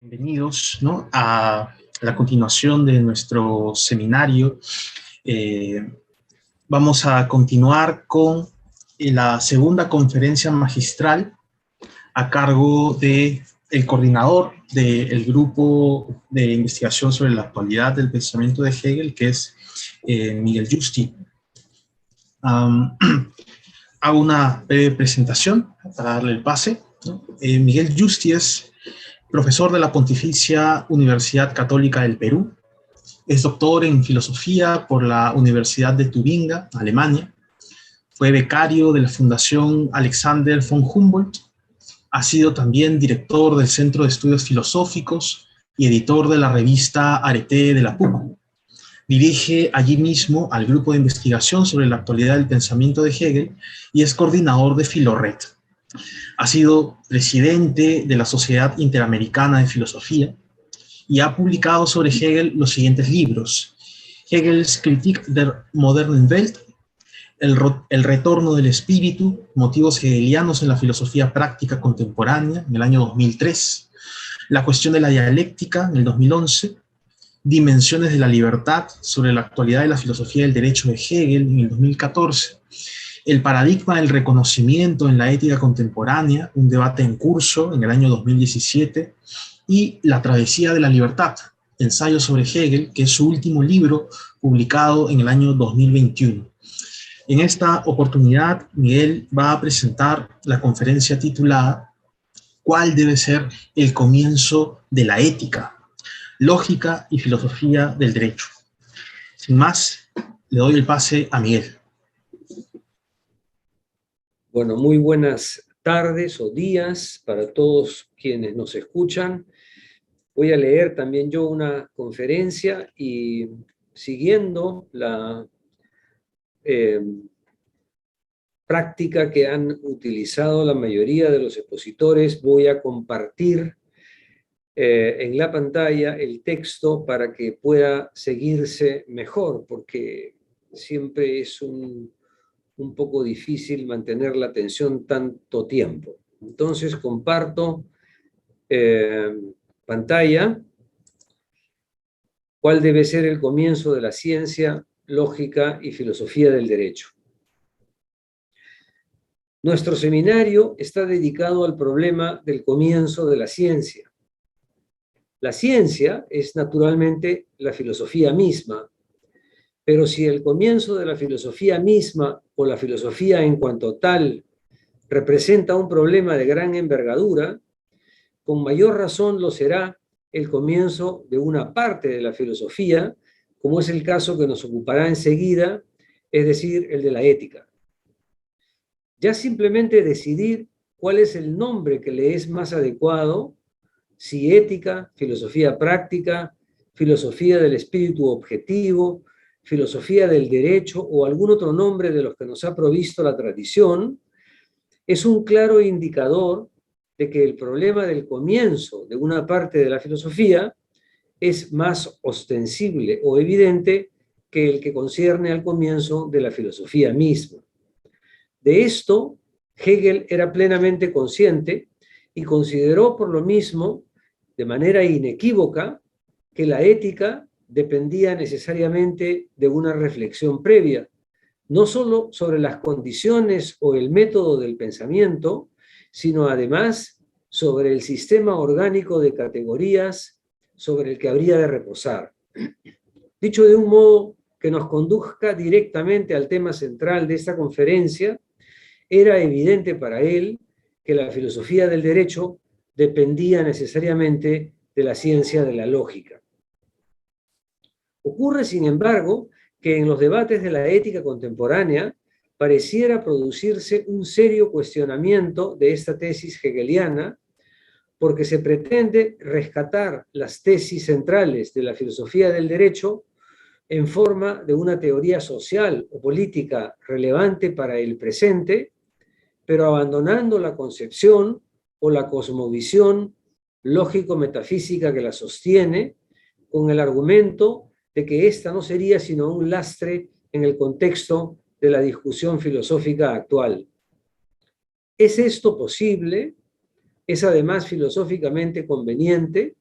Bienvenidos, ¿no?, a la continuación de nuestro seminario. Vamos a continuar con la segunda conferencia magistral a cargo del coordinador del grupo de investigación sobre la actualidad del pensamiento de Hegel, que es Miguel Justi. Hago una breve presentación para darle el pase, ¿no? Miguel Justi es profesor de la Pontificia Universidad Católica del Perú. Es doctor en filosofía por la Universidad de Tubinga, Alemania. Fue becario de la Fundación Alexander von Humboldt. Ha sido también director del Centro de Estudios Filosóficos y editor de la revista Arete de la PUC. Dirige allí mismo al grupo de investigación sobre la actualidad del pensamiento de Hegel y es coordinador de Filored. Ha sido presidente de la Sociedad Interamericana de Filosofía y ha publicado sobre Hegel los siguientes libros: Hegels Kritik der modernen Welt, El retorno del espíritu, motivos hegelianos en la filosofía práctica contemporánea, en el año 2003, La cuestión de la dialéctica, en el 2011, Dimensiones de la libertad, sobre la actualidad de la filosofía del derecho de Hegel, en el 2014, El paradigma del reconocimiento en la ética contemporánea, un debate en curso, en el año 2017, y La travesía de la libertad, ensayo sobre Hegel, que es su último libro publicado en el año 2021. En esta oportunidad, Miguel va a presentar la conferencia titulada ¿Cuál debe ser el comienzo de la ética? Lógica y filosofía del derecho. Sin más, le doy el pase a Miguel. Bueno, muy buenas tardes o días para todos quienes nos escuchan. Voy a leer también yo una conferencia y siguiendo la práctica que han utilizado la mayoría de los expositores, voy a compartir en la pantalla el texto para que pueda seguirse mejor, porque siempre es un poco difícil mantener la atención tanto tiempo. Entonces comparto pantalla. ¿Cuál debe ser el comienzo de la ciencia, lógica y filosofía del derecho? Nuestro seminario está dedicado al problema del comienzo de la ciencia. La ciencia es naturalmente la filosofía misma, pero si el comienzo de la filosofía misma o la filosofía en cuanto tal representa un problema de gran envergadura, con mayor razón lo será el comienzo de una parte de la filosofía, como es el caso que nos ocupará enseguida, es decir, el de la ética. Ya simplemente decidir cuál es el nombre que le es más adecuado, si ética, filosofía práctica, filosofía del espíritu objetivo, filosofía del derecho o algún otro nombre de los que nos ha provisto la tradición, es un claro indicador de que el problema del comienzo de una parte de la filosofía es más ostensible o evidente que el que concierne al comienzo de la filosofía misma. De esto, Hegel era plenamente consciente y consideró por lo mismo, de manera inequívoca, que la ética dependía necesariamente de una reflexión previa, no solo sobre las condiciones o el método del pensamiento, sino además sobre el sistema orgánico de categorías sobre el que habría de reposar. Dicho de un modo que nos conduzca directamente al tema central de esta conferencia, era evidente para él que la filosofía del derecho dependía necesariamente de la ciencia de la lógica. Ocurre, sin embargo, que en los debates de la ética contemporánea pareciera producirse un serio cuestionamiento de esta tesis hegeliana, porque se pretende rescatar las tesis centrales de la filosofía del derecho en forma de una teoría social o política relevante para el presente, pero abandonando la concepción o la cosmovisión lógico-metafísica que la sostiene, con el argumento de que esta no sería sino un lastre en el contexto de la discusión filosófica actual. ¿Es esto posible? ¿Es además filosóficamente conveniente?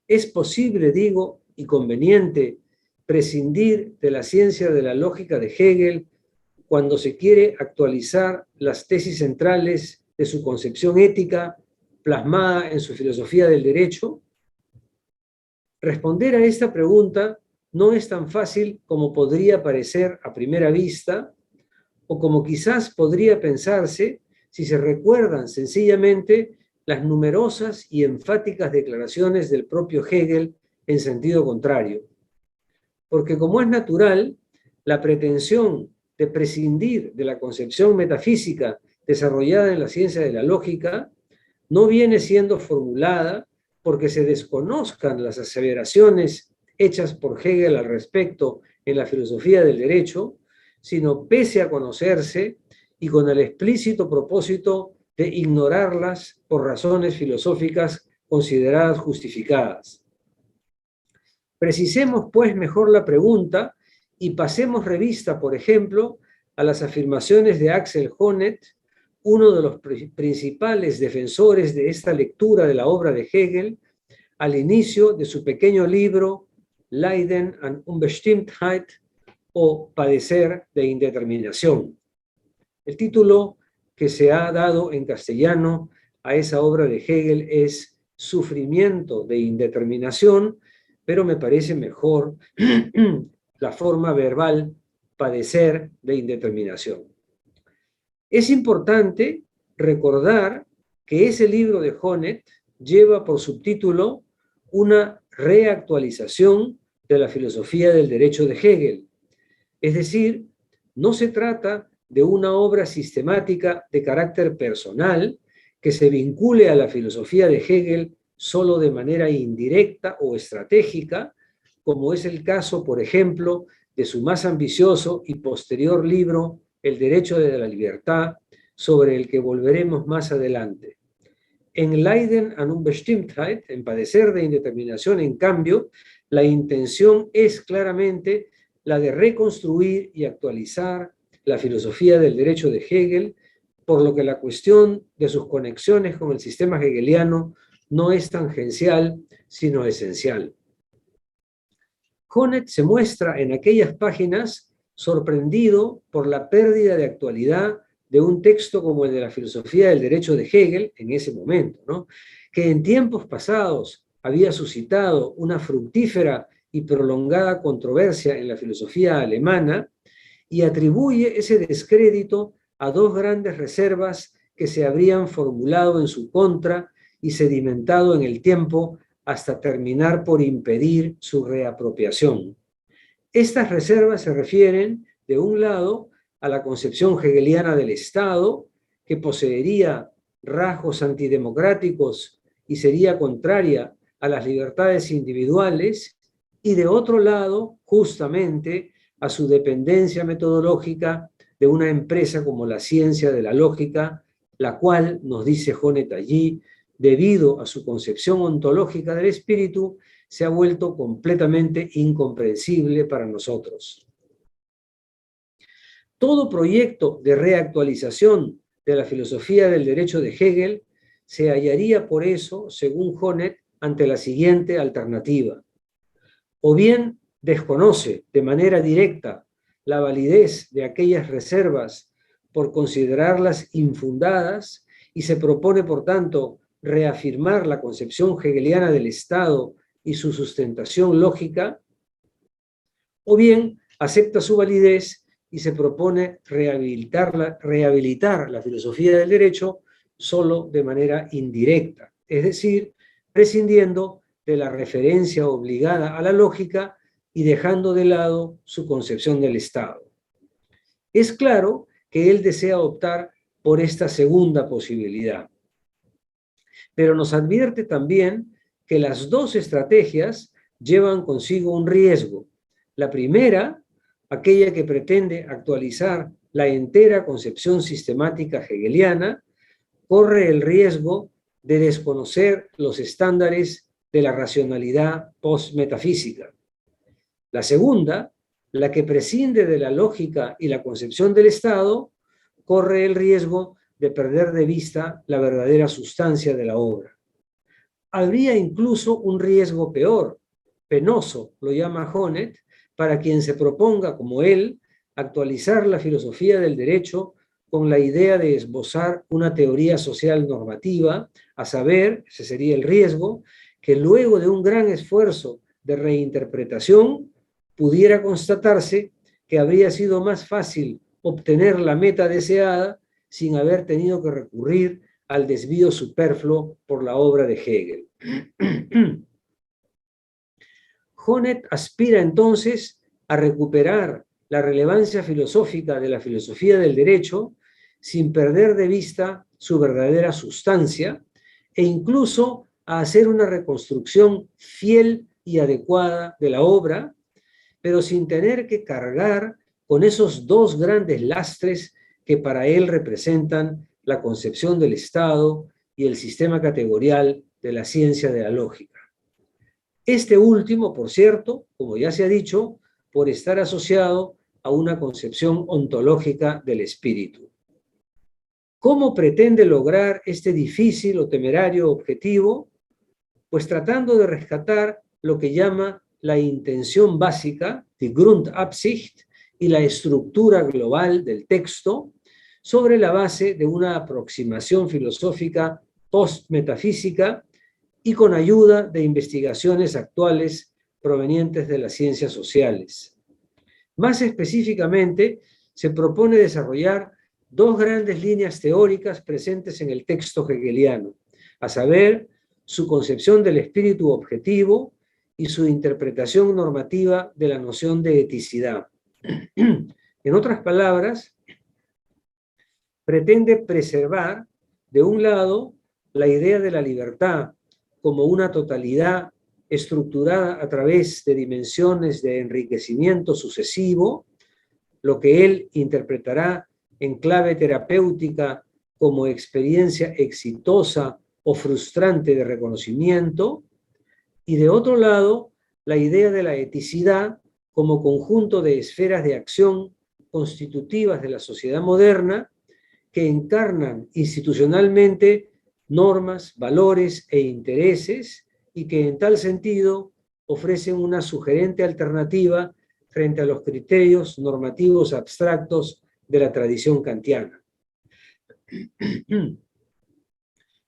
Es posible, digo, y conveniente prescindir de la ciencia de la lógica de Hegel cuando se quiere actualizar las tesis centrales de su concepción ética plasmada en su filosofía del derecho. Responder a esta pregunta no es tan fácil como podría parecer a primera vista, o como quizás podría pensarse si se recuerdan sencillamente las numerosas y enfáticas declaraciones del propio Hegel en sentido contrario. Porque como es natural, la pretensión de prescindir de la concepción metafísica desarrollada en la ciencia de la lógica no viene siendo formulada porque se desconozcan las aseveraciones hechas por Hegel al respecto en la filosofía del derecho, sino pese a conocerse y con el explícito propósito de ignorarlas por razones filosóficas consideradas justificadas. Precisemos, pues, mejor la pregunta y pasemos revista, por ejemplo, a las afirmaciones de Axel Honneth, uno de los principales defensores de esta lectura de la obra de Hegel, al inicio de su pequeño libro Leiden an Unbestimmtheit, o Padecer de Indeterminación. El título que se ha dado en castellano a esa obra de Hegel es Sufrimiento de Indeterminación, pero me parece mejor la forma verbal Padecer de Indeterminación. Es importante recordar que ese libro de Honneth lleva por subtítulo una reactualización de la filosofía del derecho de Hegel. Es decir, no se trata de una obra sistemática de carácter personal que se vincule a la filosofía de Hegel solo de manera indirecta o estratégica, como es el caso, por ejemplo, de su más ambicioso y posterior libro, El derecho de la libertad, sobre el que volveremos más adelante. En Leiden an Unbestimmtheit, en Padecer de Indeterminación, en cambio, la intención es claramente la de reconstruir y actualizar la filosofía del derecho de Hegel, por lo que la cuestión de sus conexiones con el sistema hegeliano no es tangencial, sino esencial. Honneth se muestra en aquellas páginas sorprendido por la pérdida de actualidad de un texto como el de la filosofía del derecho de Hegel en ese momento, ¿no? Que en tiempos pasados había suscitado una fructífera y prolongada controversia en la filosofía alemana, y atribuye ese descrédito a dos grandes reservas que se habrían formulado en su contra y sedimentado en el tiempo hasta terminar por impedir su reapropiación. Estas reservas se refieren, de un lado, a la concepción hegeliana del Estado, que poseería rasgos antidemocráticos y sería contraria a las libertades individuales, y de otro lado, justamente, a su dependencia metodológica de una empresa como la ciencia de la lógica, la cual, nos dice Honneth allí, debido a su concepción ontológica del espíritu, se ha vuelto completamente incomprensible para nosotros. Todo proyecto de reactualización de la filosofía del derecho de Hegel se hallaría por eso, según Honneth, ante la siguiente alternativa. O bien desconoce de manera directa la validez de aquellas reservas por considerarlas infundadas y se propone, por tanto, reafirmar la concepción hegeliana del Estado y su sustentación lógica, o bien acepta su validez y se propone rehabilitar la filosofía del derecho solo de manera indirecta, es decir, prescindiendo de la referencia obligada a la lógica y dejando de lado su concepción del Estado. Es claro que él desea optar por esta segunda posibilidad, pero nos advierte también que las dos estrategias llevan consigo un riesgo. La primera, aquella que pretende actualizar la entera concepción sistemática hegeliana, corre el riesgo de desconocer los estándares de la racionalidad postmetafísica. La segunda, la que prescinde de la lógica y la concepción del Estado, corre el riesgo de perder de vista la verdadera sustancia de la obra. Habría incluso un riesgo peor, penoso, lo llama Honneth, para quien se proponga, como él, actualizar la filosofía del derecho con la idea de esbozar una teoría social normativa, a saber, ese sería el riesgo, que luego de un gran esfuerzo de reinterpretación pudiera constatarse que habría sido más fácil obtener la meta deseada sin haber tenido que recurrir al desvío superfluo por la obra de Hegel. Honneth aspira entonces a recuperar la relevancia filosófica de la filosofía del derecho sin perder de vista su verdadera sustancia e incluso a hacer una reconstrucción fiel y adecuada de la obra, pero sin tener que cargar con esos dos grandes lastres que para él representan la concepción del Estado y el sistema categorial de la ciencia de la lógica. Este último, por cierto, como ya se ha dicho, por estar asociado a una concepción ontológica del espíritu. ¿Cómo pretende lograr este difícil o temerario objetivo? Pues tratando de rescatar lo que llama la intención básica, die Grundabsicht, y la estructura global del texto, sobre la base de una aproximación filosófica postmetafísica y con ayuda de investigaciones actuales provenientes de las ciencias sociales. Más específicamente, se propone desarrollar dos grandes líneas teóricas presentes en el texto hegeliano, a saber, su concepción del espíritu objetivo y su interpretación normativa de la noción de eticidad. En otras palabras, pretende preservar, de un lado, la idea de la libertad como una totalidad estructurada a través de dimensiones de enriquecimiento sucesivo, lo que él interpretará en clave terapéutica como experiencia exitosa o frustrante de reconocimiento, y de otro lado, la idea de la eticidad como conjunto de esferas de acción constitutivas de la sociedad moderna que encarnan institucionalmente normas, valores e intereses y que en tal sentido ofrecen una sugerente alternativa frente a los criterios normativos abstractos de la tradición kantiana.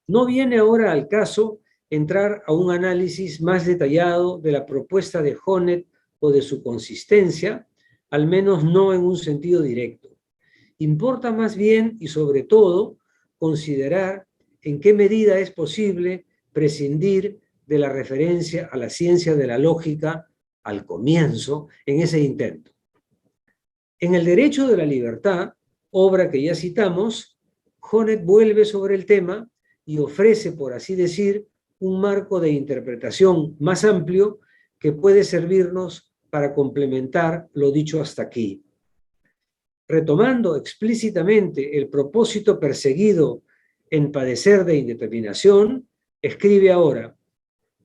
No viene ahora al caso entrar a un análisis más detallado de la propuesta de Honneth o de su consistencia, al menos no en un sentido directo. Importa más bien y sobre todo considerar en qué medida es posible prescindir de la referencia a la ciencia de la lógica al comienzo en ese intento. En el derecho de la libertad, obra que ya citamos, Honneth vuelve sobre el tema y ofrece, por así decir, un marco de interpretación más amplio que puede servirnos para complementar lo dicho hasta aquí. Retomando explícitamente el propósito perseguido en padecer de indeterminación, escribe ahora,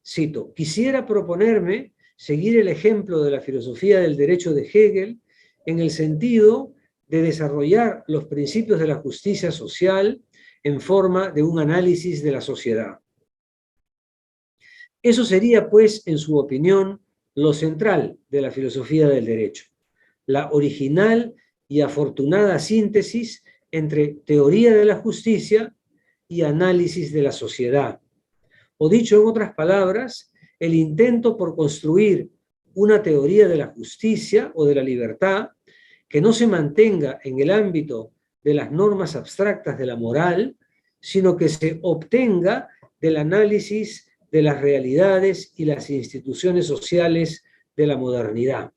cito, quisiera proponerme seguir el ejemplo de la filosofía del derecho de Hegel en el sentido de desarrollar los principios de la justicia social en forma de un análisis de la sociedad. Eso sería, pues, en su opinión, lo central de la filosofía del derecho, la original y afortunada síntesis entre teoría de la justicia y análisis de la sociedad. O dicho en otras palabras, el intento por construir una teoría de la justicia o de la libertad que no se mantenga en el ámbito de las normas abstractas de la moral, sino que se obtenga del análisis de las realidades y las instituciones sociales de la modernidad.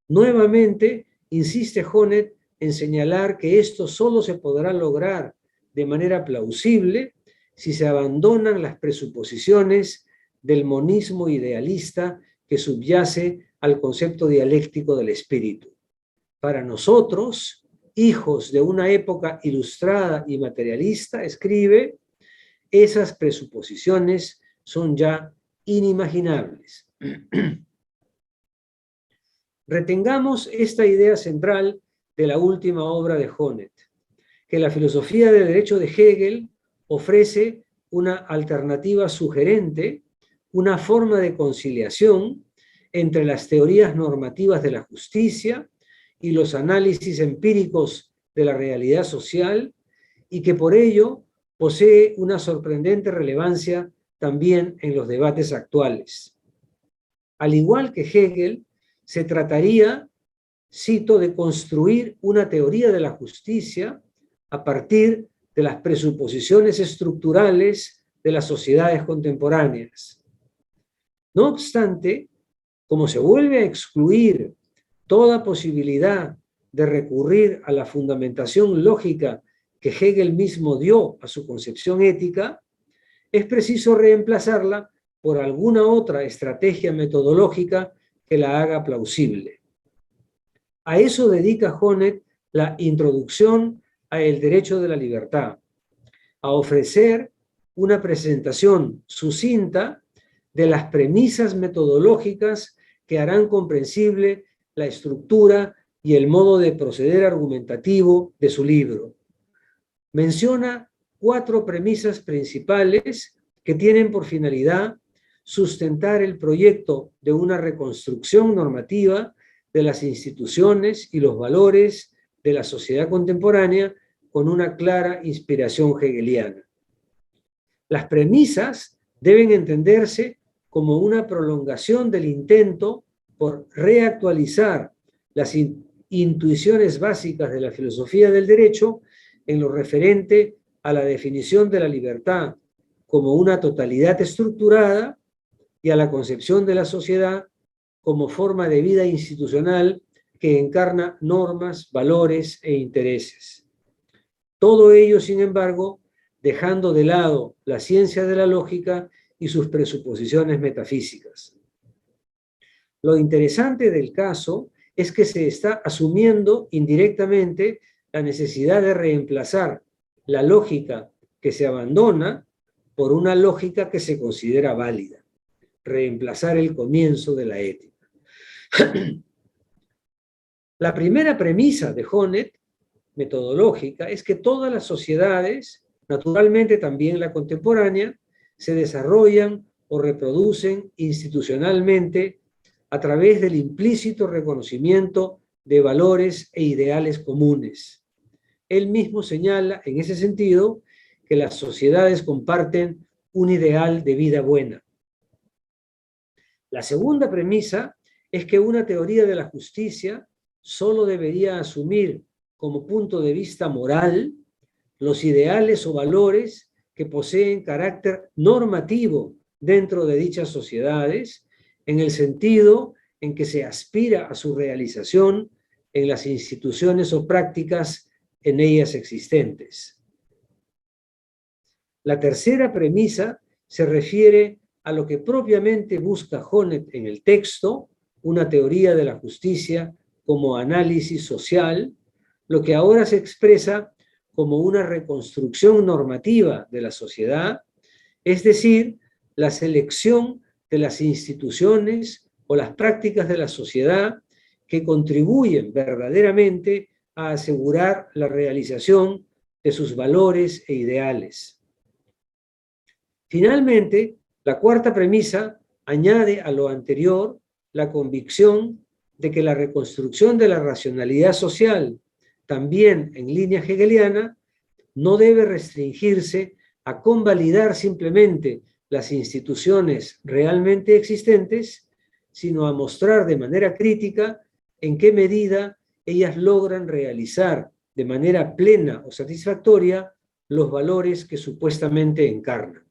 Nuevamente, insiste Honneth en señalar que esto solo se podrá lograr de manera plausible si se abandonan las presuposiciones del monismo idealista que subyace al concepto dialéctico del espíritu. Para nosotros, hijos de una época ilustrada y materialista, escribe, esas presuposiciones son ya inimaginables. Retengamos esta idea central de la última obra de Honneth, que la filosofía del derecho de Hegel ofrece una alternativa sugerente, una forma de conciliación entre las teorías normativas de la justicia y los análisis empíricos de la realidad social, y que por ello posee una sorprendente relevancia también en los debates actuales. Al igual que Hegel, se trataría, cito, de construir una teoría de la justicia a partir de las presuposiciones estructurales de las sociedades contemporáneas. No obstante, como se vuelve a excluir toda posibilidad de recurrir a la fundamentación lógica que Hegel mismo dio a su concepción ética, es preciso reemplazarla por alguna otra estrategia metodológica que la haga plausible. A eso dedica Honneth la introducción a El derecho de la libertad, a ofrecer una presentación sucinta de las premisas metodológicas que harán comprensible la estructura y el modo de proceder argumentativo de su libro. Menciona 4 premisas principales que tienen por finalidad sustentar el proyecto de una reconstrucción normativa de las instituciones y los valores de la sociedad contemporánea con una clara inspiración hegeliana. Las premisas deben entenderse como una prolongación del intento por reactualizar las intuiciones básicas de la filosofía del derecho en lo referente a la definición de la libertad como una totalidad estructurada y a la concepción de la sociedad como forma de vida institucional que encarna normas, valores e intereses. Todo ello, sin embargo, dejando de lado la ciencia de la lógica y sus presuposiciones metafísicas. Lo interesante del caso es que se está asumiendo indirectamente la necesidad de reemplazar la lógica que se abandona por una lógica que se considera válida, reemplazar el comienzo de la ética. La primera premisa de Honneth, metodológica, es que todas las sociedades, naturalmente también la contemporánea, se desarrollan o reproducen institucionalmente a través del implícito reconocimiento de valores e ideales comunes. Él mismo señala, en ese sentido, que las sociedades comparten un ideal de vida buena. La segunda premisa es que una teoría de la justicia solo debería asumir como punto de vista moral los ideales o valores que poseen carácter normativo dentro de dichas sociedades, en el sentido en que se aspira a su realización en las instituciones o prácticas en ellas existentes. La tercera premisa se refiere a lo que propiamente busca Honneth en el texto, una teoría de la justicia como análisis social, lo que ahora se expresa como una reconstrucción normativa de la sociedad, es decir, la selección de las instituciones o las prácticas de la sociedad que contribuyen verdaderamente a asegurar la realización de sus valores e ideales. Finalmente, la cuarta premisa añade a lo anterior la convicción de que la reconstrucción de la racionalidad social, también en línea hegeliana, no debe restringirse a convalidar simplemente las instituciones realmente existentes, sino a mostrar de manera crítica en qué medida ellas logran realizar de manera plena o satisfactoria los valores que supuestamente encarnan.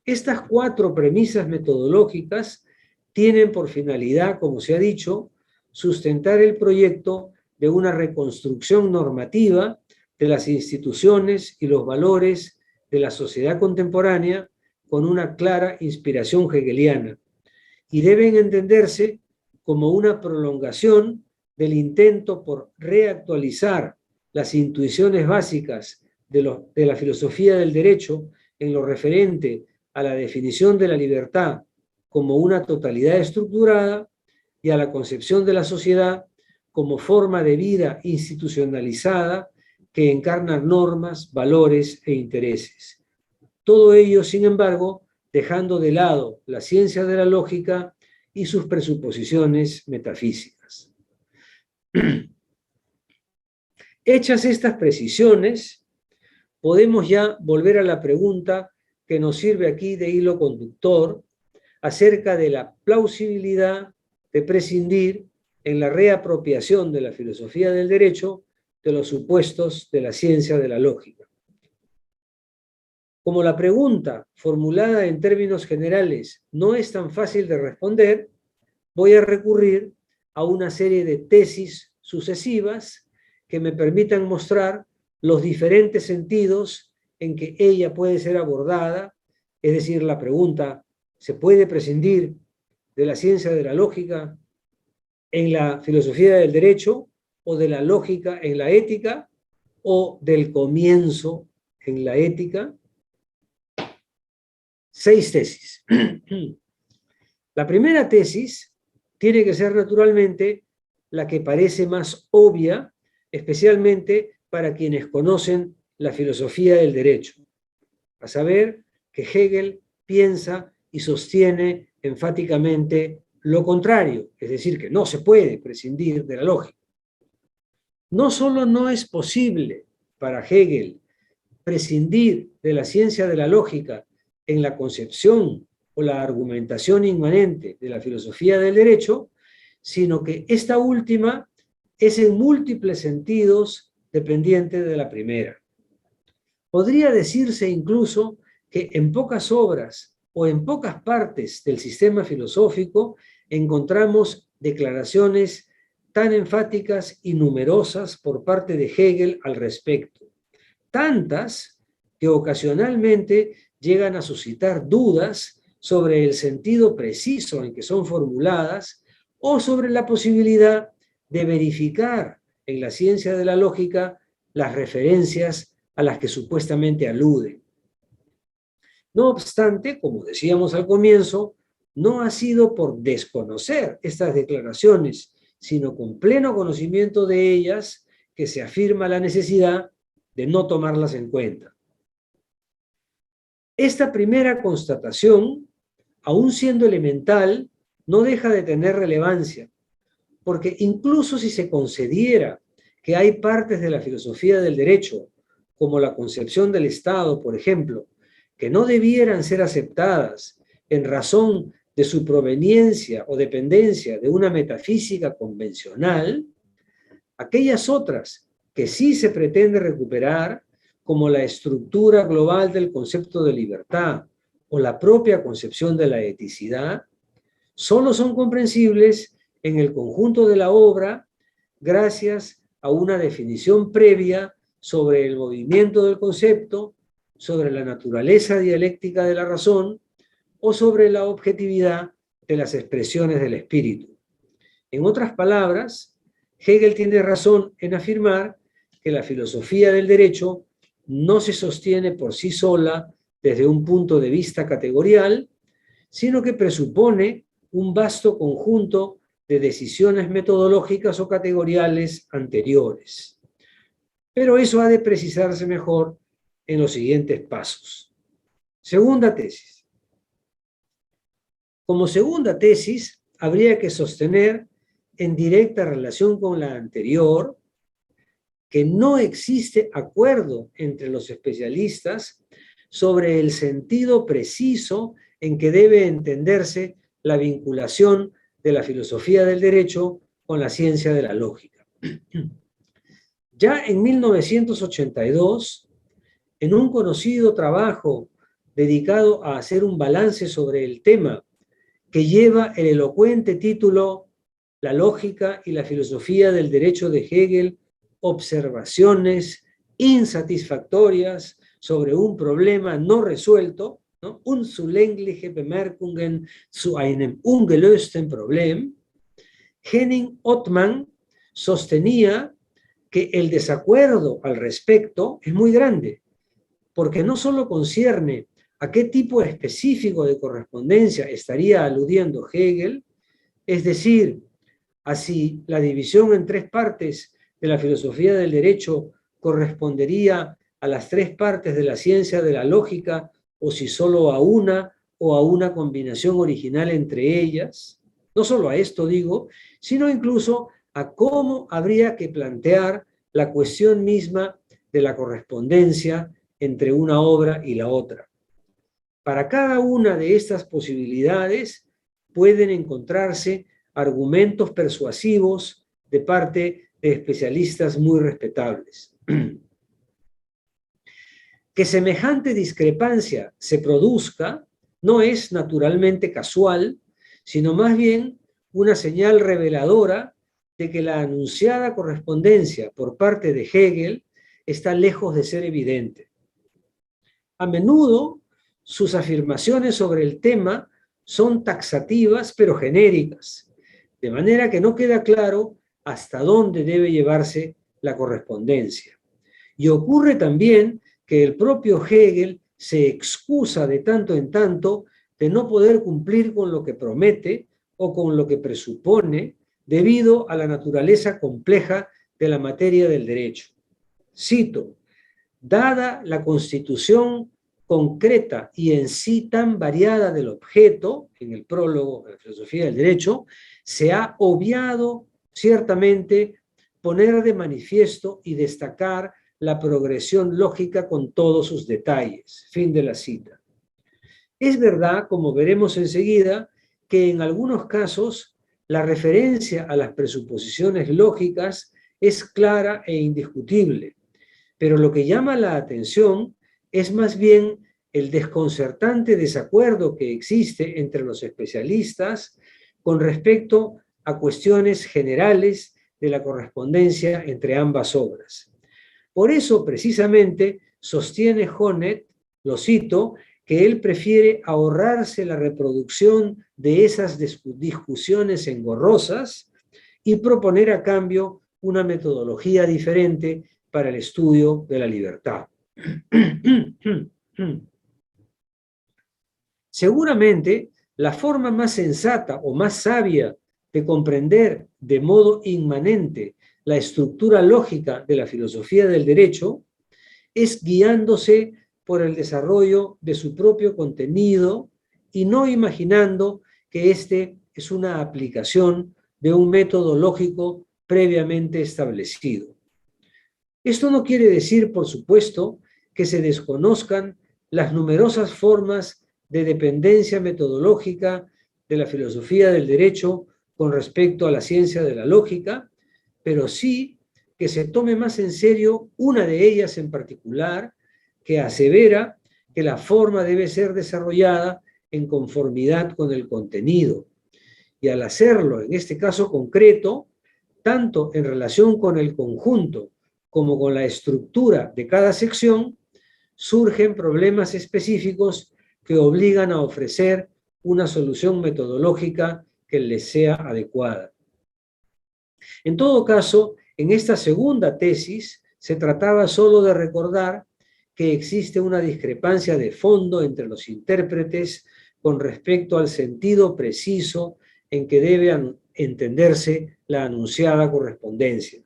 Estas 4 premisas metodológicas tienen por finalidad, como se ha dicho, sustentar el proyecto de una reconstrucción normativa de las instituciones y los valores de la sociedad contemporánea con una clara inspiración hegeliana, y deben entenderse como una prolongación del intento por reactualizar las intuiciones básicas de la filosofía del derecho en lo referente a la definición de la libertad como una totalidad estructurada y a la concepción de la sociedad como forma de vida institucionalizada que encarna normas, valores e intereses. todo ello, sin embargo, dejando de lado la ciencia de la lógica y sus presuposiciones metafísicas. Hechas estas precisiones, podemos ya volver a la pregunta que nos sirve aquí de hilo conductor acerca de la plausibilidad de prescindir en la reapropiación de la filosofía del derecho de los supuestos de la ciencia de la lógica. Como la pregunta formulada en términos generales no es tan fácil de responder, voy a recurrir a una serie de tesis sucesivas que me permitan mostrar los diferentes sentidos en que ella puede ser abordada, es decir, la pregunta, ¿se puede prescindir de la ciencia de la lógica en la filosofía del derecho, o de la lógica en la ética, o del comienzo en la ética? 6 tesis. La primera tesis tiene que ser naturalmente la que parece más obvia, especialmente para quienes conocen la filosofía del derecho, a saber que Hegel piensa y sostiene enfáticamente lo contrario, es decir, que no se puede prescindir de la lógica. No solo no es posible para Hegel prescindir de la ciencia de la lógica en la concepción o la argumentación inmanente de la filosofía del derecho, sino que esta última es en múltiples sentidos dependiente de la primera. Podría decirse incluso que en pocas obras o en pocas partes del sistema filosófico encontramos declaraciones tan enfáticas y numerosas por parte de Hegel al respecto, tantas que ocasionalmente llegan a suscitar dudas sobre el sentido preciso en que son formuladas o sobre la posibilidad de verificar en la ciencia de la lógica las referencias a las que supuestamente aluden. No obstante, como decíamos al comienzo, no ha sido por desconocer estas declaraciones, sino con pleno conocimiento de ellas, que se afirma la necesidad de no tomarlas en cuenta. Esta primera constatación, aun siendo elemental, no deja de tener relevancia, porque incluso si se concediera que hay partes de la filosofía del derecho, como la concepción del Estado, por ejemplo, que no debieran ser aceptadas en razón de su proveniencia o dependencia de una metafísica convencional, aquellas otras que sí se pretende recuperar, como la estructura global del concepto de libertad o la propia concepción de la eticidad, solo son comprensibles en el conjunto de la obra gracias a una definición previa sobre el movimiento del concepto, sobre la naturaleza dialéctica de la razón o sobre la objetividad de las expresiones del espíritu. En otras palabras, Hegel tiene razón en afirmar que la filosofía del derecho no se sostiene por sí sola desde un punto de vista categorial, sino que presupone un vasto conjunto de decisiones metodológicas o categoriales anteriores. Pero eso ha de precisarse mejor en los siguientes pasos. Segunda tesis. Como segunda tesis, habría que sostener, en directa relación con la anterior, que no existe acuerdo entre los especialistas sobre el sentido preciso en que debe entenderse la vinculación de la filosofía del derecho con la ciencia de la lógica. Ya en 1982, en un conocido trabajo dedicado a hacer un balance sobre el tema, que lleva el elocuente título La lógica y la filosofía del derecho de Hegel, observaciones insatisfactorias sobre un problema no resuelto, ¿no? Unzulängliche Bemerkungen zu einem ungelösten Problem, Henning Ottman sostenía que el desacuerdo al respecto es muy grande, porque no solo concierne a qué tipo específico de correspondencia estaría aludiendo Hegel, es decir, a si la división en 3 partes de la filosofía del derecho correspondería a las 3 partes de la ciencia de la lógica o si solo a una o a una combinación original entre ellas. No solo a esto digo, sino incluso a cómo habría que plantear la cuestión misma de la correspondencia entre una obra y la otra. Para cada una de estas posibilidades pueden encontrarse argumentos persuasivos de parte de especialistas muy respetables. Que semejante discrepancia se produzca no es naturalmente casual, sino más bien una señal reveladora de que la anunciada correspondencia por parte de Hegel está lejos de ser evidente. A menudo, sus afirmaciones sobre el tema son taxativas pero genéricas, de manera que no queda claro hasta dónde debe llevarse la correspondencia. Y ocurre también que el propio Hegel se excusa de tanto en tanto de no poder cumplir con lo que promete o con lo que presupone debido a la naturaleza compleja de la materia del derecho. Cito: dada la constitución concreta y en sí tan variada del objeto, en el prólogo de la filosofía del derecho, se ha obviado ciertamente poner de manifiesto y destacar la progresión lógica con todos sus detalles. Fin de la cita. Es verdad, como veremos enseguida, que en algunos casos la referencia a las presuposiciones lógicas es clara e indiscutible, pero lo que llama la atención es más bien el desconcertante desacuerdo que existe entre los especialistas con respecto a cuestiones generales de la correspondencia entre ambas obras. Por eso, precisamente, sostiene Honneth, lo cito, que él prefiere ahorrarse la reproducción de esas discusiones engorrosas y proponer a cambio una metodología diferente para el estudio de la libertad. Seguramente, la forma más sensata o más sabia de comprender de modo inmanente la estructura lógica de la filosofía del derecho es guiándose por el desarrollo de su propio contenido y no imaginando que este es una aplicación de un método lógico previamente establecido. Esto no quiere decir, por supuesto, que se desconozcan las numerosas formas de dependencia metodológica de la filosofía del derecho con respecto a la ciencia de la lógica, pero sí que se tome más en serio una de ellas en particular, que asevera que la forma debe ser desarrollada en conformidad con el contenido. Y al hacerlo, en este caso concreto, tanto en relación con el conjunto como con la estructura de cada sección, surgen problemas específicos que obligan a ofrecer una solución metodológica que les sea adecuada. En todo caso, en esta segunda tesis se trataba solo de recordar que existe una discrepancia de fondo entre los intérpretes con respecto al sentido preciso en que debe entenderse la anunciada correspondencia.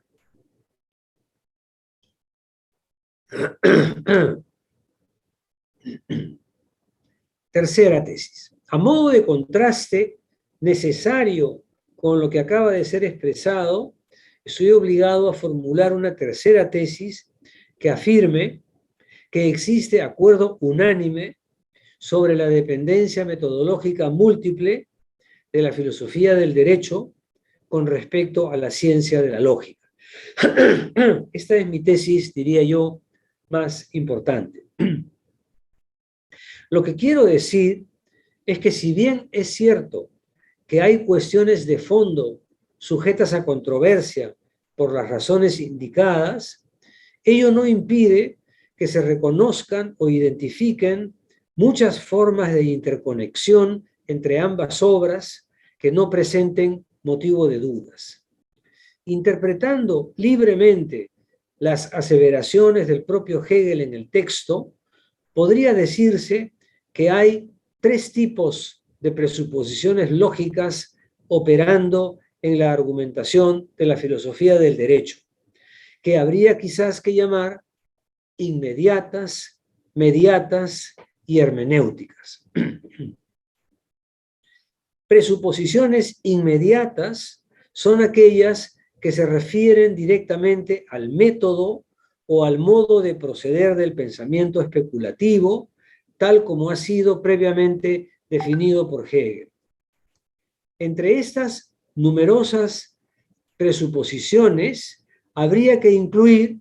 Tercera tesis. A modo de contraste necesario con lo que acaba de ser expresado, estoy obligado a formular una tercera tesis que afirme que existe acuerdo unánime sobre la dependencia metodológica múltiple de la filosofía del derecho con respecto a la ciencia de la lógica. Esta es mi tesis, diría yo, más importante. Lo que quiero decir es que si bien es cierto que hay cuestiones de fondo sujetas a controversia por las razones indicadas, ello no impide que se reconozcan o identifiquen muchas formas de interconexión entre ambas obras que no presenten motivo de dudas. Interpretando libremente las aseveraciones del propio Hegel en el texto, podría decirse que hay tres tipos de presuposiciones lógicas operando en la argumentación de la filosofía del derecho, que habría quizás que llamar inmediatas, mediatas y hermenéuticas. Presuposiciones inmediatas son aquellas que se refieren directamente al método o al modo de proceder del pensamiento especulativo, tal como ha sido previamente definido por Hegel. Entre estas numerosas presuposiciones, habría que incluir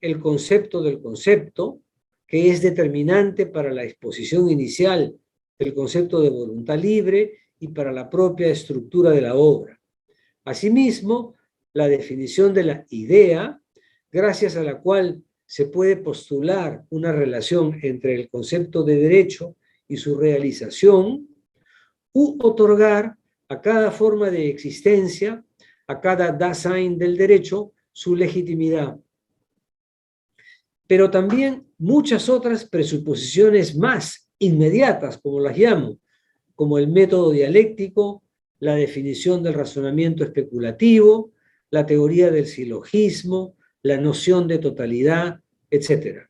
el concepto del concepto, que es determinante para la exposición inicial del concepto de voluntad libre y para la propia estructura de la obra. Asimismo, la definición de la idea, gracias a la cual se puede postular una relación entre el concepto de derecho y su realización, u otorgar a cada forma de existencia, a cada Dasein del derecho, su legitimidad. Pero también muchas otras presuposiciones más inmediatas, como las llamo, como el método dialéctico, la definición del razonamiento especulativo, la teoría del silogismo, la noción de totalidad, etc.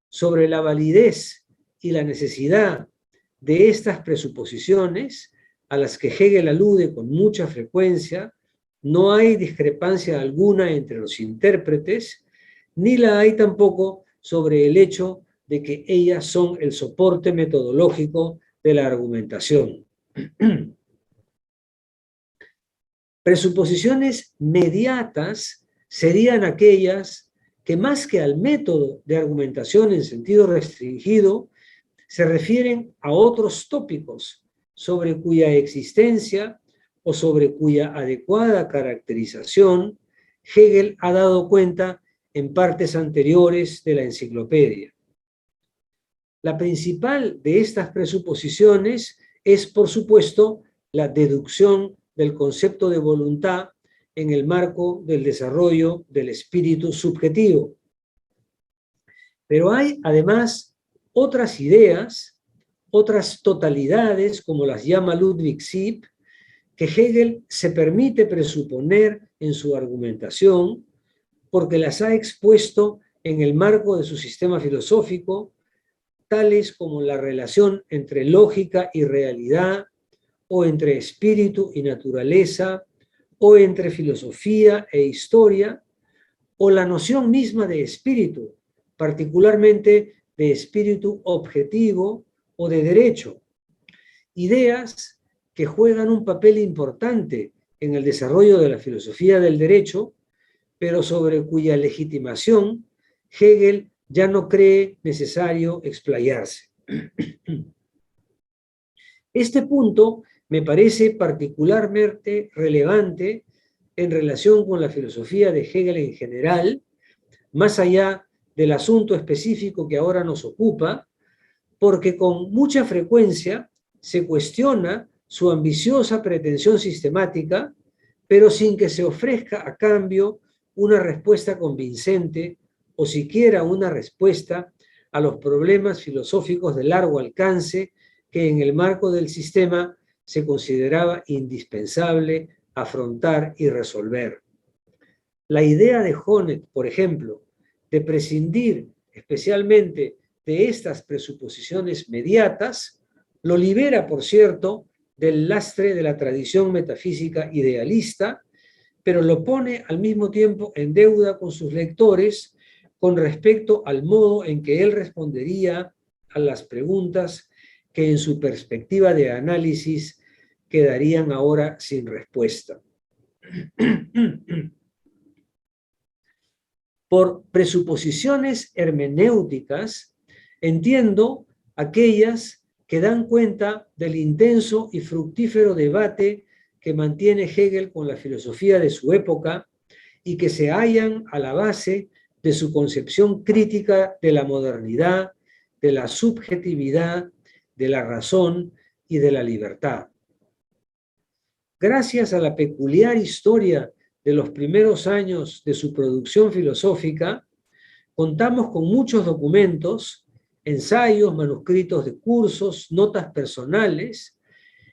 Sobre la validez y la necesidad de estas presuposiciones, a las que Hegel alude con mucha frecuencia, no hay discrepancia alguna entre los intérpretes, ni la hay tampoco sobre el hecho de que ellas son el soporte metodológico de la argumentación. Presuposiciones mediatas serían aquellas que, más que al método de argumentación en sentido restringido, se refieren a otros tópicos sobre cuya existencia o sobre cuya adecuada caracterización Hegel ha dado cuenta en partes anteriores de la enciclopedia. La principal de estas presuposiciones es, por supuesto, la deducción del concepto de voluntad en el marco del desarrollo del espíritu subjetivo. Pero hay, además, otras ideas, otras totalidades, como las llama Ludwig Sipp, que Hegel se permite presuponer en su argumentación porque las ha expuesto en el marco de su sistema filosófico, tales como la relación entre lógica y realidad, o entre espíritu y naturaleza, o entre filosofía e historia, o la noción misma de espíritu, particularmente de espíritu objetivo o de derecho. Ideas que juegan un papel importante en el desarrollo de la filosofía del derecho, pero sobre cuya legitimación Hegel ya no cree necesario explayarse. Este punto me parece particularmente relevante en relación con la filosofía de Hegel en general, más allá del asunto específico que ahora nos ocupa, porque con mucha frecuencia se cuestiona su ambiciosa pretensión sistemática, pero sin que se ofrezca a cambio una respuesta convincente o siquiera una respuesta a los problemas filosóficos de largo alcance que en el marco del sistema se consideraba indispensable afrontar y resolver. La idea de Honneth, por ejemplo, de prescindir especialmente de estas presuposiciones mediatas, lo libera, por cierto, del lastre de la tradición metafísica idealista, pero lo pone al mismo tiempo en deuda con sus lectores con respecto al modo en que él respondería a las preguntas que en su perspectiva de análisis quedarían ahora sin respuesta. Por presuposiciones hermenéuticas entiendo aquellas que dan cuenta del intenso y fructífero debate que mantiene Hegel con la filosofía de su época y que se hallan a la base de su concepción crítica de la modernidad, de la subjetividad, de la razón y de la libertad. Gracias a la peculiar historia de los primeros años de su producción filosófica, contamos con muchos documentos, ensayos, manuscritos de cursos, notas personales,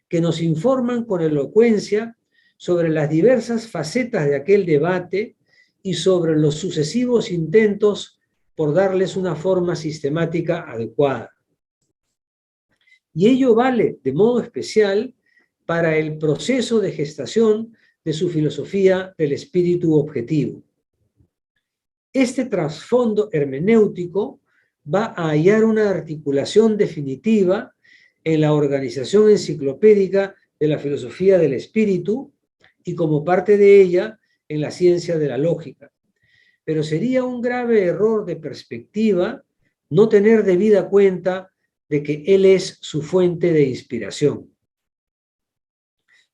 que nos informan con elocuencia sobre las diversas facetas de aquel debate y sobre los sucesivos intentos por darles una forma sistemática adecuada. y ello vale de modo especial para el proceso de gestación de su filosofía del espíritu objetivo. Este trasfondo hermenéutico va a hallar una articulación definitiva en la organización enciclopédica de la filosofía del espíritu y como parte de ella en la ciencia de la lógica. Pero sería un grave error de perspectiva no tener debida cuenta de que él es su fuente de inspiración.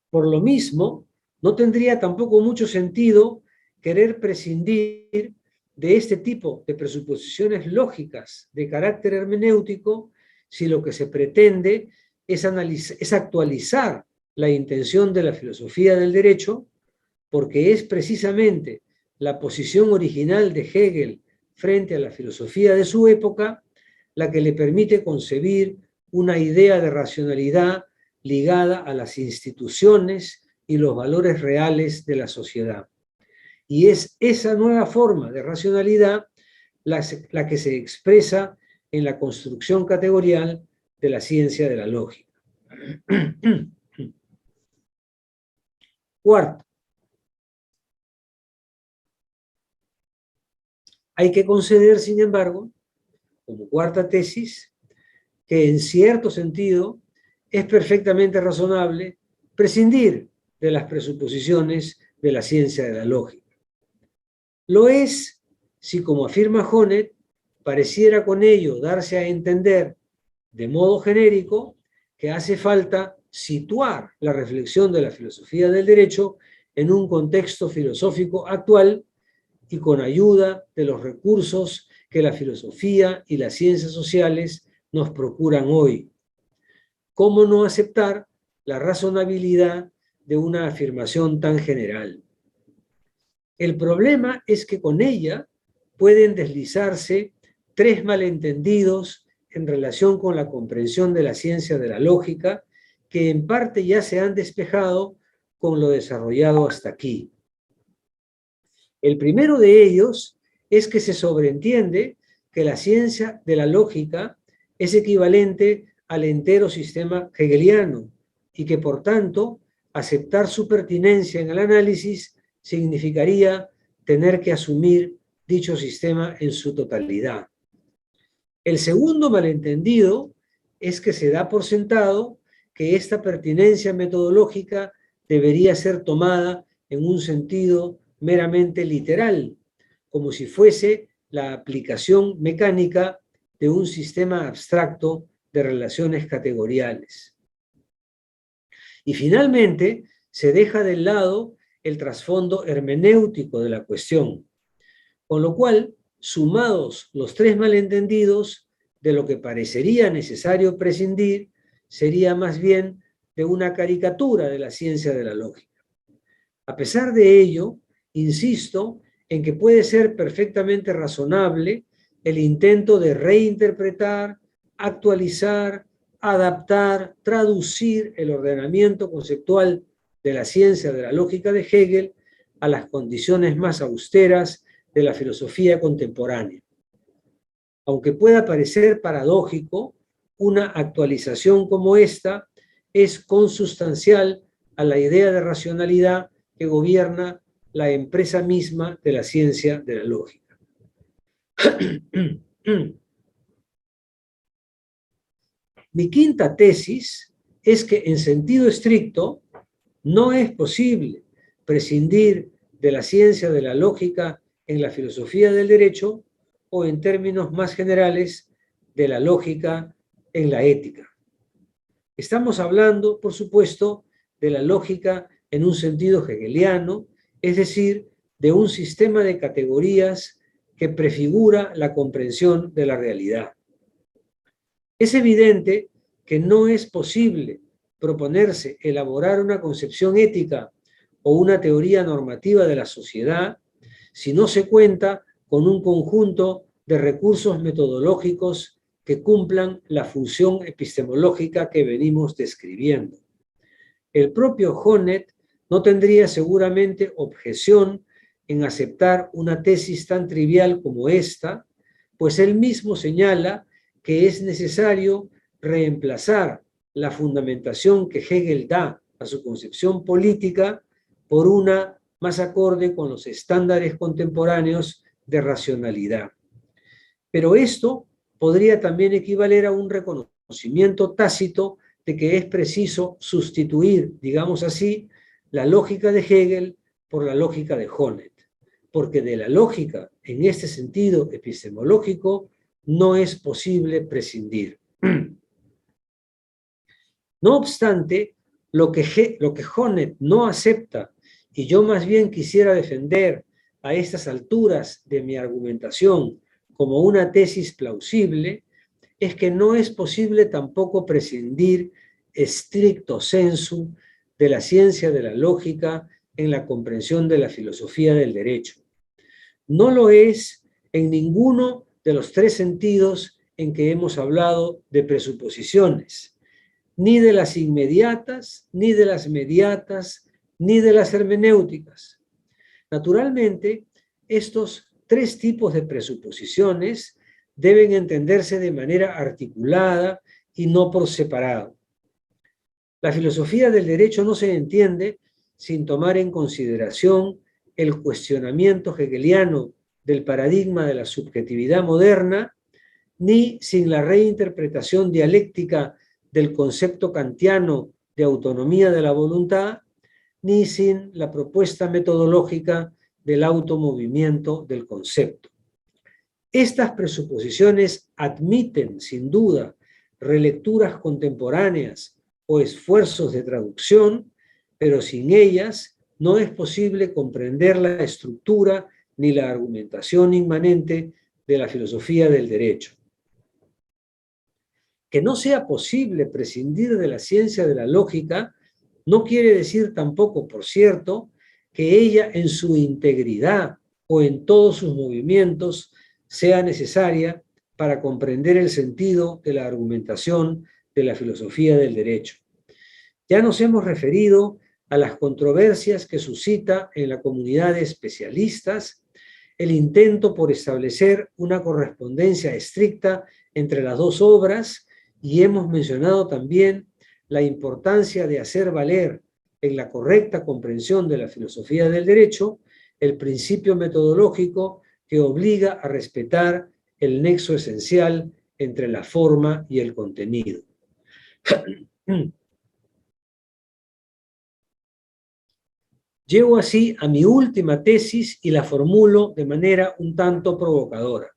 Por lo mismo, no tendría tampoco mucho sentido querer prescindir de este tipo de presuposiciones lógicas de carácter hermenéutico si lo que se pretende es actualizar la intención de la filosofía del derecho, porque es precisamente la posición original de Hegel frente a la filosofía de su época la que le permite concebir una idea de racionalidad ligada a las instituciones y los valores reales de la sociedad. Y es esa nueva forma de racionalidad la que se expresa en la construcción categorial de la ciencia de la lógica. Cuarto, hay que conceder, sin embargo, como cuarta tesis, que en cierto sentido es perfectamente razonable prescindir de las presuposiciones de la ciencia de la lógica. Lo es si, como afirma Honneth, pareciera con ello darse a entender de modo genérico que hace falta situar la reflexión de la filosofía del derecho en un contexto filosófico actual y con ayuda de los recursos que la filosofía y las ciencias sociales nos procuran hoy. ¿Cómo no aceptar la razonabilidad de una afirmación tan general? El problema es que con ella pueden deslizarse tres malentendidos en relación con la comprensión de la ciencia de la lógica, que en parte ya se han despejado con lo desarrollado hasta aquí. El primero de ellos es que se sobreentiende que la ciencia de la lógica es equivalente al entero sistema hegeliano y que, por tanto, aceptar su pertinencia en el análisis significaría tener que asumir dicho sistema en su totalidad. El segundo malentendido es que se da por sentado que esta pertinencia metodológica debería ser tomada en un sentido meramente literal, como si fuese la aplicación mecánica de un sistema abstracto de relaciones categoriales. Y finalmente, se deja de lado el trasfondo hermenéutico de la cuestión, con lo cual, sumados los tres malentendidos, de lo que parecería necesario prescindir sería más bien de una caricatura de la ciencia de la lógica. A pesar de ello, insisto en que puede ser perfectamente razonable el intento de reinterpretar, actualizar, adaptar, traducir el ordenamiento conceptual de la ciencia de la lógica de Hegel a las condiciones más austeras de la filosofía contemporánea. Aunque pueda parecer paradójico, una actualización como esta es consustancial a la idea de racionalidad que gobierna la empresa misma de la ciencia de la lógica. Mi quinta tesis es que, en sentido estricto, no es posible prescindir de la ciencia de la lógica en la filosofía del derecho o, en términos más generales, de la lógica en la ética. Estamos hablando, por supuesto, de la lógica en un sentido hegeliano, es decir, de un sistema de categorías que prefigura la comprensión de la realidad. Es evidente que no es posible proponerse elaborar una concepción ética o una teoría normativa de la sociedad si no se cuenta con un conjunto de recursos metodológicos que cumplan la función epistemológica que venimos describiendo. El propio Honneth no tendría seguramente objeción en aceptar una tesis tan trivial como esta, pues él mismo señala que es necesario reemplazar la fundamentación que Hegel da a su concepción política por una más acorde con los estándares contemporáneos de racionalidad. Pero esto podría también equivaler a un reconocimiento tácito de que es preciso sustituir, digamos así, la lógica de Hegel por la lógica de Honneth, porque de la lógica, en este sentido epistemológico, no es posible prescindir. No obstante, lo que Honneth no acepta, y yo más bien quisiera defender a estas alturas de mi argumentación como una tesis plausible, es que no es posible tampoco prescindir stricto sensu de la ciencia de la lógica en la comprensión de la filosofía del derecho. No lo es en ninguno de los tres sentidos en que hemos hablado de presuposiciones, ni de las inmediatas, ni de las mediatas, ni de las hermenéuticas. Naturalmente, estos tres tipos de presuposiciones deben entenderse de manera articulada y no por separado. La filosofía del derecho no se entiende sin tomar en consideración el cuestionamiento hegeliano del paradigma de la subjetividad moderna, ni sin la reinterpretación dialéctica del concepto kantiano de autonomía de la voluntad, ni sin la propuesta metodológica del automovimiento del concepto. Estas presuposiciones admiten, sin duda, relecturas contemporáneas o esfuerzos de traducción, pero sin ellas no es posible comprender la estructura ni la argumentación inmanente de la filosofía del derecho. Que no sea posible prescindir de la ciencia de la lógica no quiere decir tampoco, por cierto, que ella en su integridad o en todos sus movimientos sea necesaria para comprender el sentido de la argumentación de la filosofía del derecho. Ya nos hemos referido a las controversias que suscita en la comunidad de especialistas el intento por establecer una correspondencia estricta entre las dos obras, y hemos mencionado también la importancia de hacer valer en la correcta comprensión de la filosofía del derecho el principio metodológico que obliga a respetar el nexo esencial entre la forma y el contenido. Llego así a mi última tesis y la formulo de manera un tanto provocadora.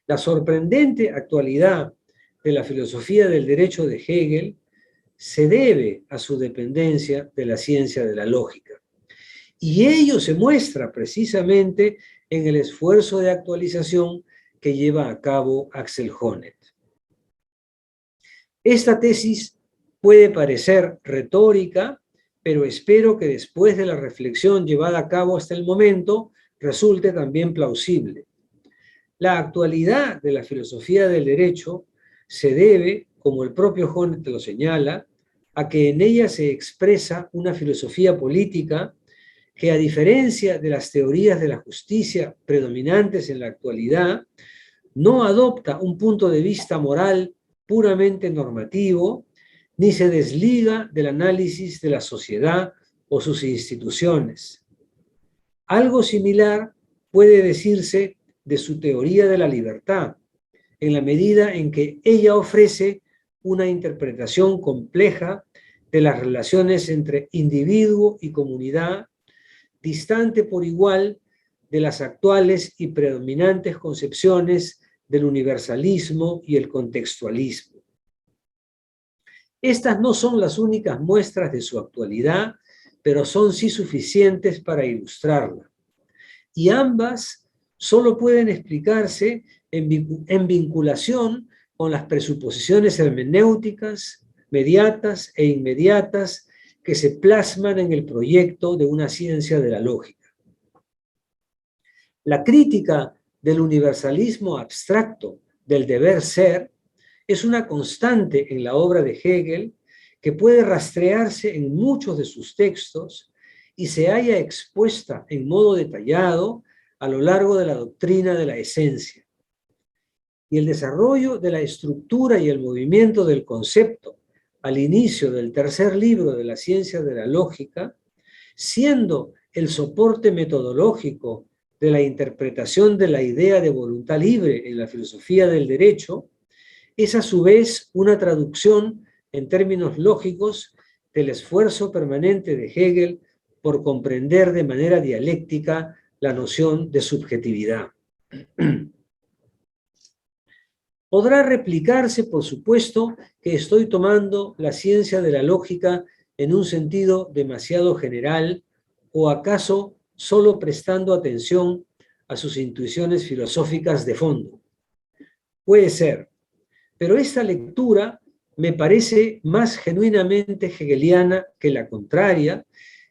La sorprendente actualidad de la filosofía del derecho de Hegel se debe a su dependencia de la ciencia de la lógica. Y ello se muestra precisamente en el esfuerzo de actualización que lleva a cabo Axel Honneth. Esta tesis puede parecer retórica, pero espero que después de la reflexión llevada a cabo hasta el momento resulte también plausible. La actualidad de la filosofía del derecho se debe, como el propio Honneth lo señala, a que en ella se expresa una filosofía política que, a diferencia de las teorías de la justicia predominantes en la actualidad, no adopta un punto de vista moral puramente normativo, ni se desliga del análisis de la sociedad o sus instituciones. Algo similar puede decirse de su teoría de la libertad, en la medida en que ella ofrece una interpretación compleja de las relaciones entre individuo y comunidad, distante por igual de las actuales y predominantes concepciones del universalismo y el contextualismo. Estas no son las únicas muestras de su actualidad, pero son sí suficientes para ilustrarla. Y ambas solo pueden explicarse en vinculación con las presuposiciones hermenéuticas, mediatas e inmediatas que se plasman en el proyecto de una ciencia de la lógica. La crítica del universalismo abstracto del deber ser es una constante en la obra de Hegel que puede rastrearse en muchos de sus textos y se halla expuesta en modo detallado a lo largo de la doctrina de la esencia. y el desarrollo de la estructura y el movimiento del concepto al inicio del tercer libro de la ciencia de la lógica, siendo el soporte metodológico de la interpretación de la idea de voluntad libre en la filosofía del derecho, es a su vez una traducción en términos lógicos del esfuerzo permanente de Hegel por comprender de manera dialéctica la noción de subjetividad. Podrá replicarse, por supuesto, que estoy tomando la ciencia de la lógica en un sentido demasiado general o acaso solo prestando atención a sus intuiciones filosóficas de fondo. Puede ser, pero esta lectura me parece más genuinamente hegeliana que la contraria,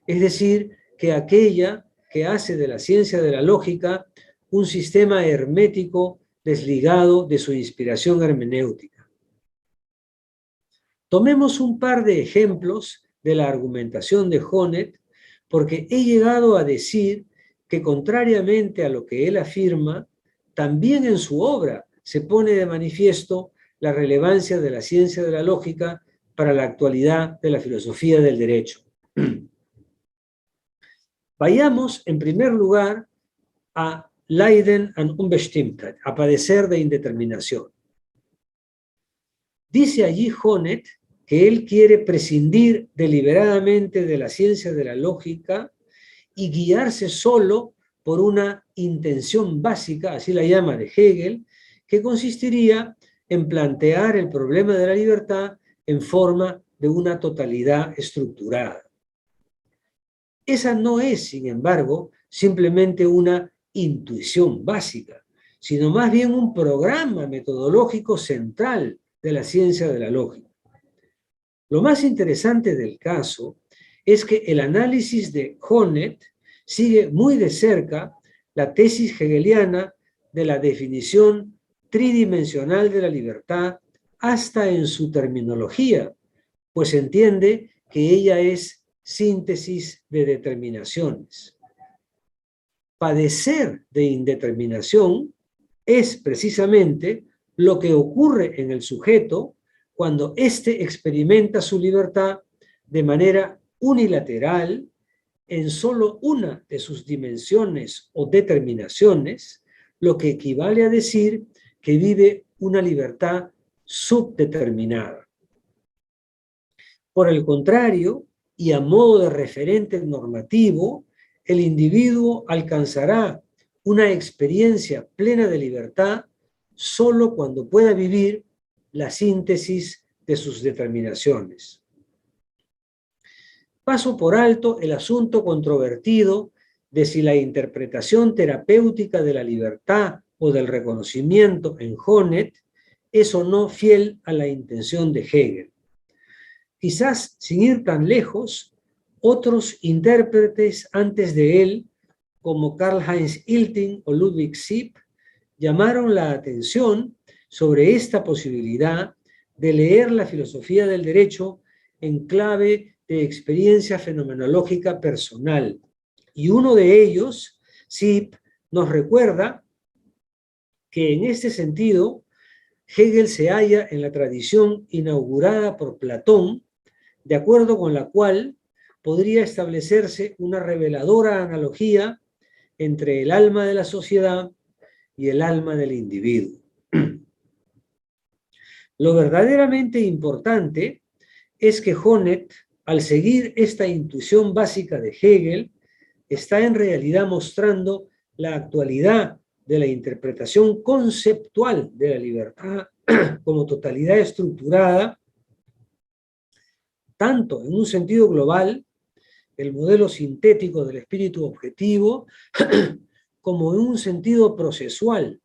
es decir, que aquella que hace de la ciencia de la lógica un sistema hermético desligado de su inspiración hermenéutica. Tomemos un par de ejemplos de la argumentación de Honneth, porque he llegado a decir que, contrariamente a lo que él afirma, también en su obra se pone de manifiesto la relevancia de la ciencia de la lógica para la actualidad de la filosofía del derecho. Vayamos, en primer lugar, a Leiden an Unbestimmtheit, a padecer de indeterminación. Dice allí Honneth que él quiere prescindir deliberadamente de la ciencia de la lógica y guiarse solo por una intención básica, así la llama de Hegel, que consistiría en plantear el problema de la libertad en forma de una totalidad estructurada. Esa no es, sin embargo, simplemente una intuición básica, sino más bien un programa metodológico central de la ciencia de la lógica. Lo más interesante del caso es que el análisis de Honneth sigue muy de cerca la tesis hegeliana de la definición tridimensional de la libertad hasta en su terminología, pues entiende que ella es síntesis de determinaciones. Padecer de indeterminación es precisamente lo que ocurre en el sujeto cuando éste experimenta su libertad de manera unilateral en solo una de sus dimensiones o determinaciones, lo que equivale a decir que vive una libertad subdeterminada. Por el contrario, y a modo de referente normativo, el individuo alcanzará una experiencia plena de libertad solo cuando pueda vivir la síntesis de sus determinaciones. Paso por alto el asunto controvertido de si la interpretación terapéutica de la libertad o del reconocimiento en Honneth es o no fiel a la intención de Hegel. Quizás, sin ir tan lejos, otros intérpretes antes de él, como Karl-Heinz Ilting o Ludwig Sipp, llamaron la atención sobre esta posibilidad de leer la filosofía del derecho en clave de experiencia fenomenológica personal. Y uno de ellos, Sipp, nos recuerda que en este sentido Hegel se halla en la tradición inaugurada por Platón, de acuerdo con la cual podría establecerse una reveladora analogía entre el alma de la sociedad y el alma del individuo. Lo verdaderamente importante es que Honneth, al seguir esta intuición básica de Hegel, está en realidad mostrando la actualidad de la interpretación conceptual de la libertad como totalidad estructurada, tanto en un sentido global, el modelo sintético del espíritu objetivo, como en un sentido procesual,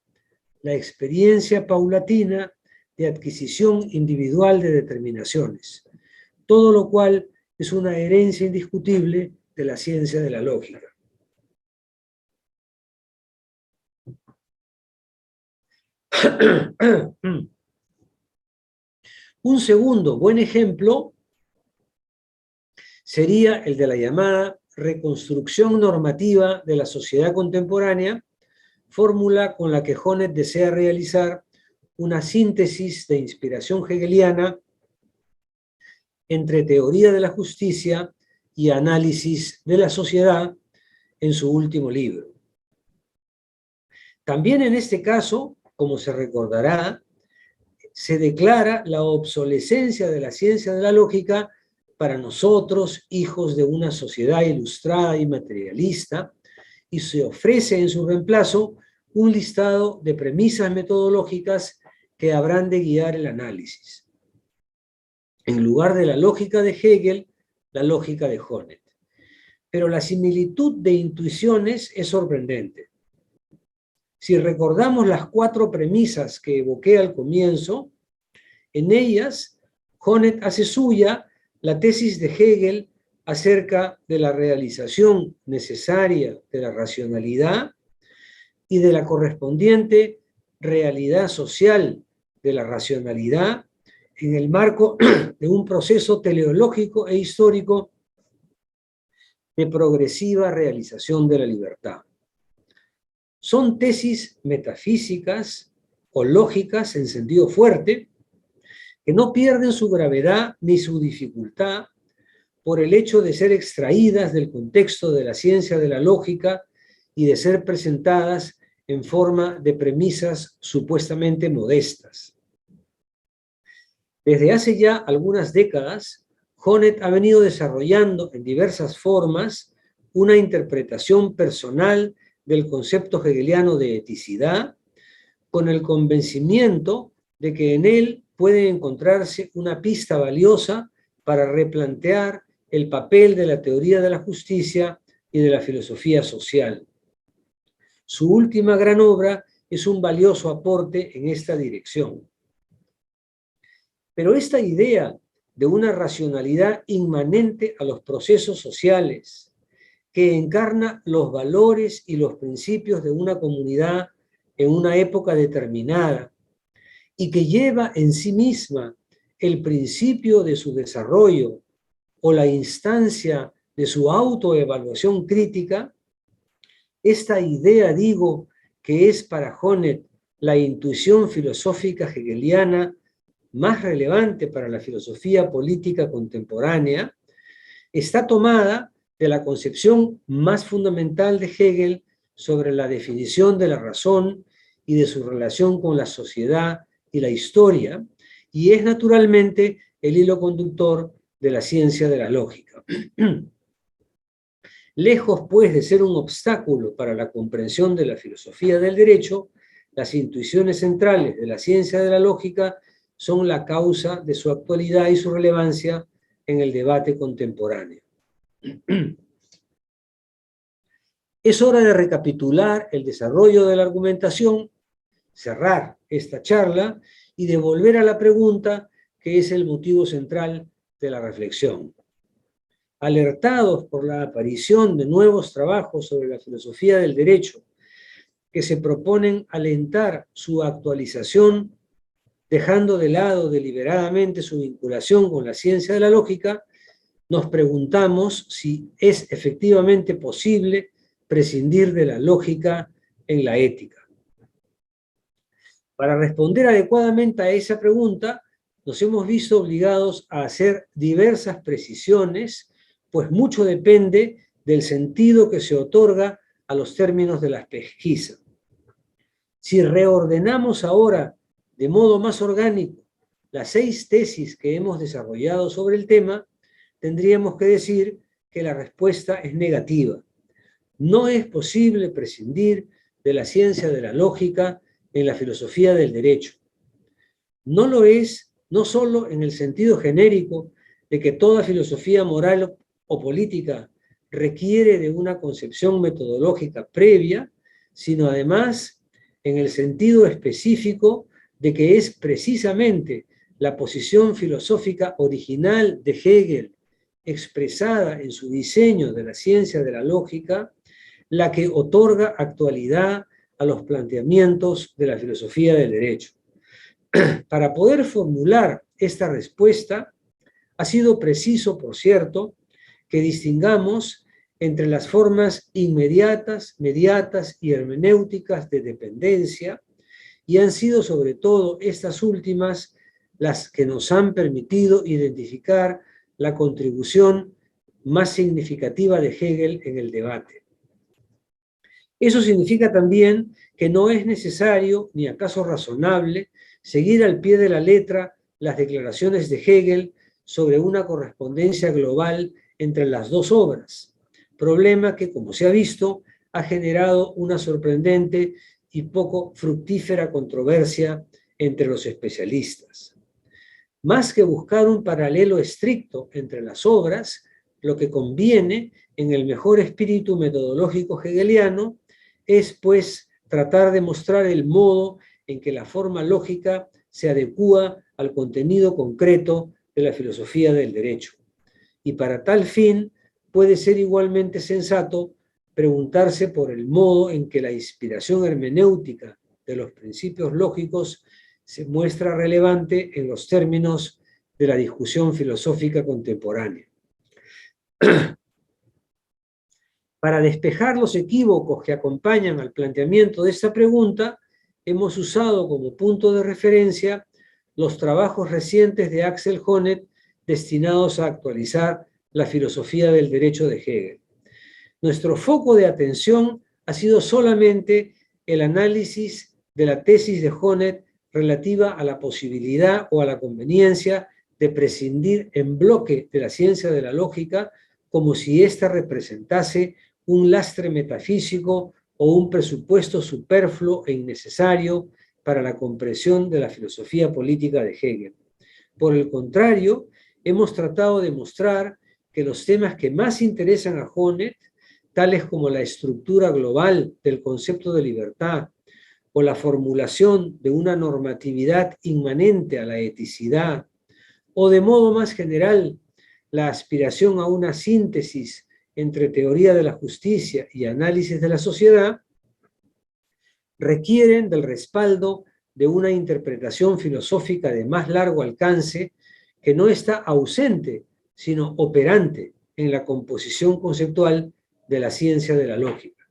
la experiencia paulatina de adquisición individual de determinaciones, todo lo cual es una herencia indiscutible de la ciencia de la lógica. Un segundo buen ejemplo sería el de la llamada reconstrucción normativa de la sociedad contemporánea, fórmula con la que Honneth desea realizar una síntesis de inspiración hegeliana entre teoría de la justicia y análisis de la sociedad en su último libro. También en este caso, como se recordará, se declara la obsolescencia de la ciencia de la lógica para nosotros, hijos de una sociedad ilustrada y materialista, y se ofrece en su reemplazo un listado de premisas metodológicas que habrán de guiar el análisis. En lugar de la lógica de Hegel, la lógica de Honneth. Pero la similitud de intuiciones es sorprendente. Si recordamos las 4 premisas que evoqué al comienzo, en ellas Honneth hace suya la tesis de Hegel acerca de la realización necesaria de la racionalidad y de la correspondiente realidad social de la racionalidad en el marco de un proceso teleológico e histórico de progresiva realización de la libertad. Son tesis metafísicas o lógicas en sentido fuerte, que no pierden su gravedad ni su dificultad por el hecho de ser extraídas del contexto de la ciencia de la lógica y de ser presentadas en forma de premisas supuestamente modestas. Desde hace ya algunas décadas, Honneth ha venido desarrollando en diversas formas una interpretación personal del concepto hegeliano de eticidad, con el convencimiento de que en él puede encontrarse una pista valiosa para replantear el papel de la teoría de la justicia y de la filosofía social. Su última gran obra es un valioso aporte en esta dirección. Pero esta idea de una racionalidad inmanente a los procesos sociales, que encarna los valores y los principios de una comunidad en una época determinada, y que lleva en sí misma el principio de su desarrollo o la instancia de su autoevaluación crítica, esta idea, digo, que es para Honneth la intuición filosófica hegeliana más relevante para la filosofía política contemporánea, está tomada de la concepción más fundamental de Hegel sobre la definición de la razón y de su relación con la sociedad y la historia, y es naturalmente el hilo conductor de la ciencia de la lógica. Lejos, pues, de ser un obstáculo para la comprensión de la filosofía del derecho, las intuiciones centrales de la ciencia de la lógica son la causa de su actualidad y su relevancia en el debate contemporáneo. Es hora de recapitular el desarrollo de la argumentación, cerrar esta charla y de volver a la pregunta que es el motivo central de la reflexión. Alertados por la aparición de nuevos trabajos sobre la filosofía del derecho que se proponen alentar su actualización, dejando de lado deliberadamente su vinculación con la ciencia de la lógica, nos preguntamos si es efectivamente posible prescindir de la lógica en la ética. Para responder adecuadamente a esa pregunta, nos hemos visto obligados a hacer diversas precisiones, pues mucho depende del sentido que se otorga a los términos de la pesquisa. Si reordenamos ahora de modo más orgánico las 6 tesis que hemos desarrollado sobre el tema, tendríamos que decir que la respuesta es negativa. No es posible prescindir de la ciencia de la lógica en la filosofía del derecho. No lo es, no solo en el sentido genérico de que toda filosofía moral o política requiere de una concepción metodológica previa, sino además en el sentido específico de que es precisamente la posición filosófica original de Hegel, expresada en su diseño de la ciencia de la lógica, la que otorga actualidad a los planteamientos de la filosofía del derecho. Para poder formular esta respuesta, ha sido preciso, por cierto, que distingamos entre las formas inmediatas, mediatas y hermenéuticas de dependencia y han sido sobre todo estas últimas las que nos han permitido identificar la contribución más significativa de Hegel en el debate. Eso significa también que no es necesario, ni acaso razonable, seguir al pie de la letra las declaraciones de Hegel sobre una correspondencia global entre las dos obras, problema que, como se ha visto, ha generado una sorprendente y poco fructífera controversia entre los especialistas. Más que buscar un paralelo estricto entre las obras, lo que conviene, en el mejor espíritu metodológico hegeliano, es, pues, tratar de mostrar el modo en que la forma lógica se adecúa al contenido concreto de la filosofía del derecho. Y para tal fin puede ser igualmente sensato preguntarse por el modo en que la inspiración hermenéutica de los principios lógicos se muestra relevante en los términos de la discusión filosófica contemporánea. Para despejar los equívocos que acompañan al planteamiento de esta pregunta, hemos usado como punto de referencia los trabajos recientes de Axel Honneth destinados a actualizar la filosofía del derecho de Hegel. Nuestro foco de atención ha sido solamente el análisis de la tesis de Honneth relativa a la posibilidad o a la conveniencia de prescindir en bloque de la ciencia de la lógica como si ésta representase un lastre metafísico o un presupuesto superfluo e innecesario para la comprensión de la filosofía política de Hegel. Por el contrario, hemos tratado de mostrar que los temas que más interesan a Honneth, tales como la estructura global del concepto de libertad o la formulación de una normatividad inmanente a la eticidad, o de modo más general, la aspiración a una síntesis entre teoría de la justicia y análisis de la sociedad, requieren del respaldo de una interpretación filosófica de más largo alcance que no está ausente, sino operante en la composición conceptual de la ciencia de la lógica.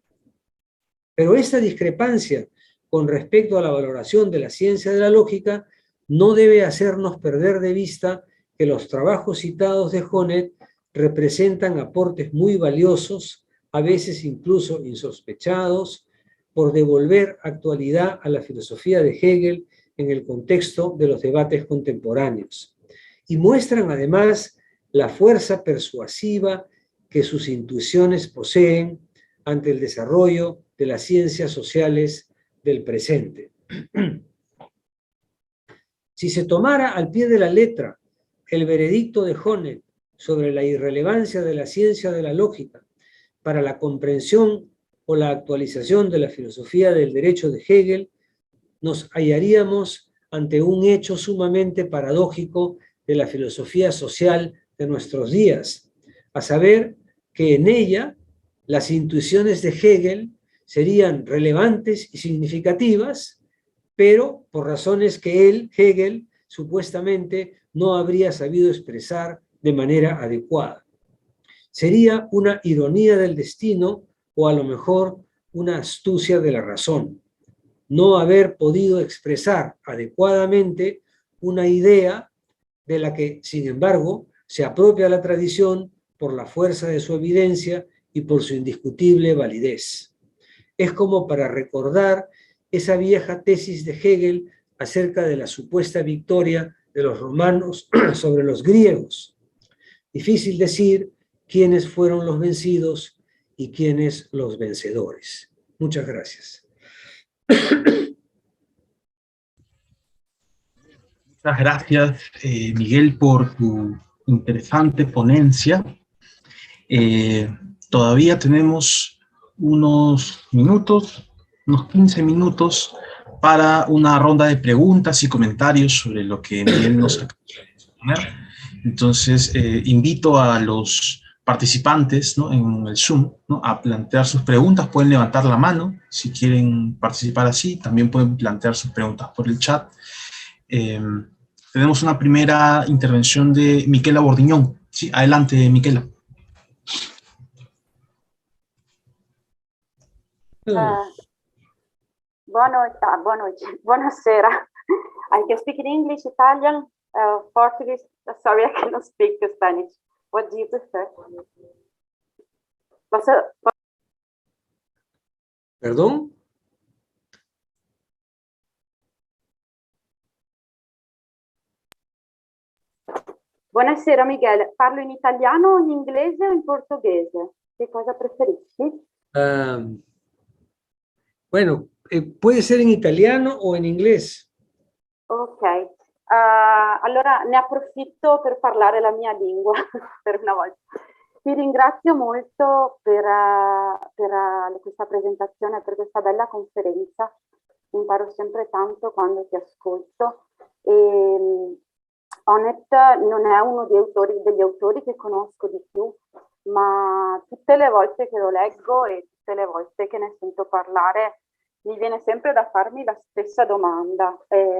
Pero esta discrepancia con respecto a la valoración de la ciencia de la lógica no debe hacernos perder de vista que los trabajos citados de Honneth representan aportes muy valiosos, a veces incluso insospechados, por devolver actualidad a la filosofía de Hegel en el contexto de los debates contemporáneos. Y muestran además la fuerza persuasiva que sus intuiciones poseen ante el desarrollo de las ciencias sociales del presente. Si se tomara al pie de la letra el veredicto de Honneth sobre la irrelevancia de la ciencia de la lógica para la comprensión o la actualización de la filosofía del derecho de Hegel, nos hallaríamos ante un hecho sumamente paradójico de la filosofía social de nuestros días, a saber que en ella las intuiciones de Hegel serían relevantes y significativas, pero por razones que Hegel, supuestamente no habría sabido expresar de manera adecuada. Sería una ironía del destino o a lo mejor una astucia de la razón no haber podido expresar adecuadamente una idea de la que, sin embargo, se apropia la tradición por la fuerza de su evidencia y por su indiscutible validez. Es como para recordar esa vieja tesis de Hegel acerca de la supuesta victoria de los romanos sobre los griegos. Difícil decir quiénes fueron los vencidos y quiénes los vencedores. Muchas gracias. Muchas gracias, Miguel, por tu interesante ponencia. Todavía tenemos unos minutos, unos 15 minutos para una ronda de preguntas y comentarios sobre lo que Miguel nos acaba de exponer. Entonces, invito a los participantes, ¿no?, en el Zoom, ¿no?, a plantear sus preguntas. Pueden levantar la mano si quieren participar así. También pueden plantear sus preguntas por el chat. Tenemos una primera intervención de Miquela Bordiñón. Sí, adelante, Miquela. Buonasera. I can speak in English, Italian, Portuguese. Sorry, I cannot speak Spanish. What do you prefer? ¿Perdón? Buonasera Miguel, parlo in italiano, in inglese o in portoghese? Che cosa preferisci? Bueno, puede ser en italiano o en inglés. Ok, allora ne approfitto per parlare la mia lingua per una volta. Ti ringrazio molto per questa presentazione, per questa bella conferenza. Imparo sempre tanto quando ti ascolto. Honneth non è uno degli autori che conosco di più, ma tutte le volte che lo leggo e tutte le volte che ne sento parlare mi viene sempre da farmi la stessa domanda,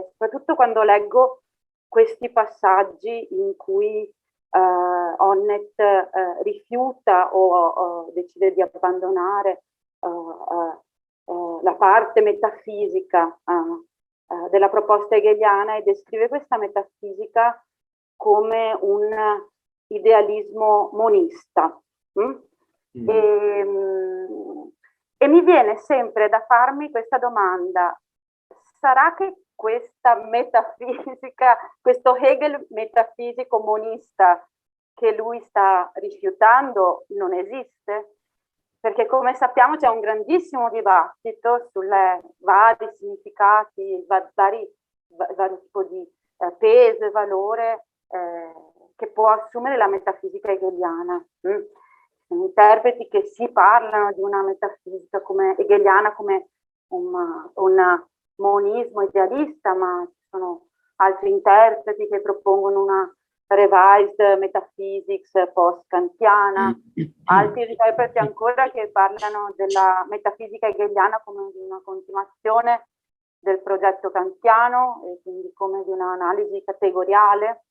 soprattutto quando leggo questi passaggi in cui Honneth rifiuta o decide di abbandonare la parte metafisica della proposta hegeliana e descrive questa metafisica come un idealismo monista. E mi viene sempre da farmi questa domanda: sarà che questa metafisica, questo Hegel metafisico monista che lui sta rifiutando non esiste? Perché come sappiamo c'è un grandissimo dibattito sui vari significati, vari tipi di peso e valore che può assumere la metafisica hegeliana. Interpreti che si parlano di una metafisica come hegeliana come un monismo idealista, ma ci sono altri interpreti che propongono una revised metaphysics post-kantiana, altri interpreti ancora che parlano della metafisica hegeliana come di una continuazione del progetto kantiano e quindi come di un'analisi categoriale,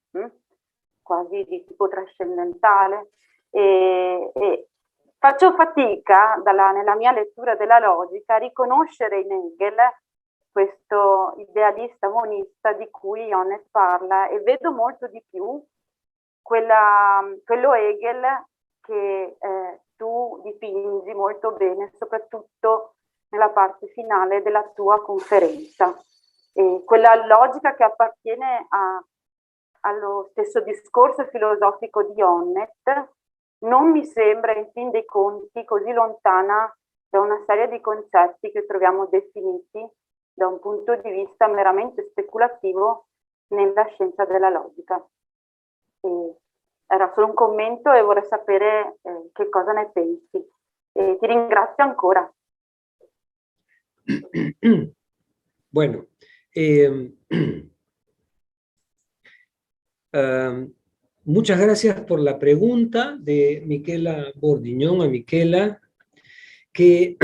quasi di tipo trascendentale. E faccio fatica nella mia lettura della logica a riconoscere in Hegel questo idealista monista di cui Honneth parla, e vedo molto di più quello Hegel che tu dipingi molto bene, soprattutto nella parte finale della tua conferenza. E quella logica che appartiene allo stesso discorso filosofico di Honneth non mi sembra in fin dei conti così lontana da una serie di concetti che troviamo definiti da un punto di vista meramente speculativo nella scienza della logica. Era solo un commento e vorrei sapere che cosa ne pensi. Ti ringrazio ancora. Bueno, muchas gracias por la pregunta de Michela Bordiñón a Michela, que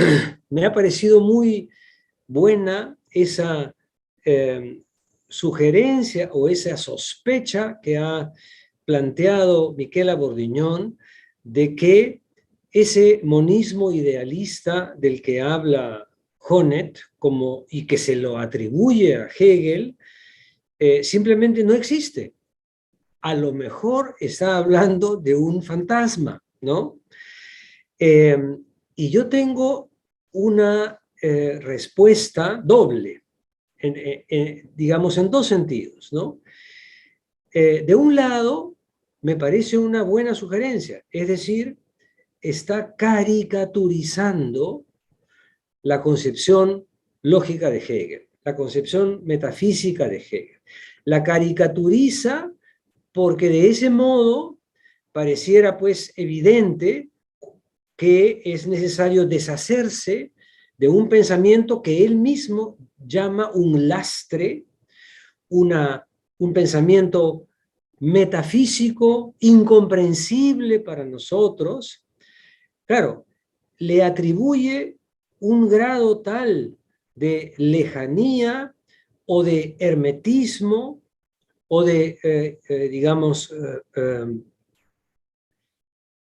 me ha parecido muy buena esa sugerencia o esa sospecha que ha planteado Michela Bordiñón de que ese monismo idealista del que habla Honneth y que se lo atribuye a Hegel simplemente no existe. A lo mejor está hablando de un fantasma, ¿no? Y yo tengo una respuesta doble, digamos en dos sentidos, ¿no? De un lado, me parece una buena sugerencia, es decir, está caricaturizando la concepción lógica de Hegel, la concepción metafísica de Hegel. La caricaturiza porque de ese modo pareciera pues evidente que es necesario deshacerse de un pensamiento que él mismo llama un lastre, un pensamiento metafísico incomprensible para nosotros. Claro, le atribuye un grado tal de lejanía o de hermetismo o de, digamos,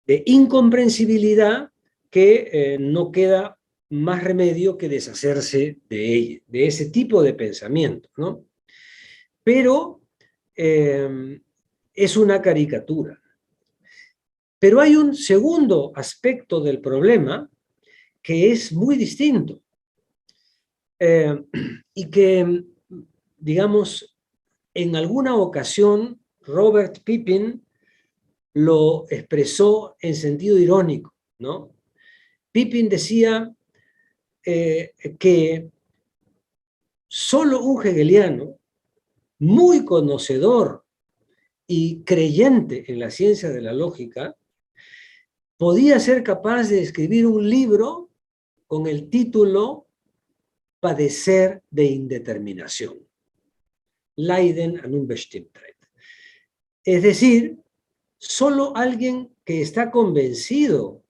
de incomprensibilidad que no queda más remedio que deshacerse de ese tipo de pensamiento, ¿no? Pero es una caricatura. Pero hay un segundo aspecto del problema que es muy distinto y que, digamos, en alguna ocasión Robert Pippin lo expresó en sentido irónico, ¿no? Pippin decía que solo un hegeliano muy conocedor y creyente en la ciencia de la lógica podía ser capaz de escribir un libro con el título Padecer de indeterminación. Leiden an Unbestimmtheit. Es decir, solo alguien que está convencido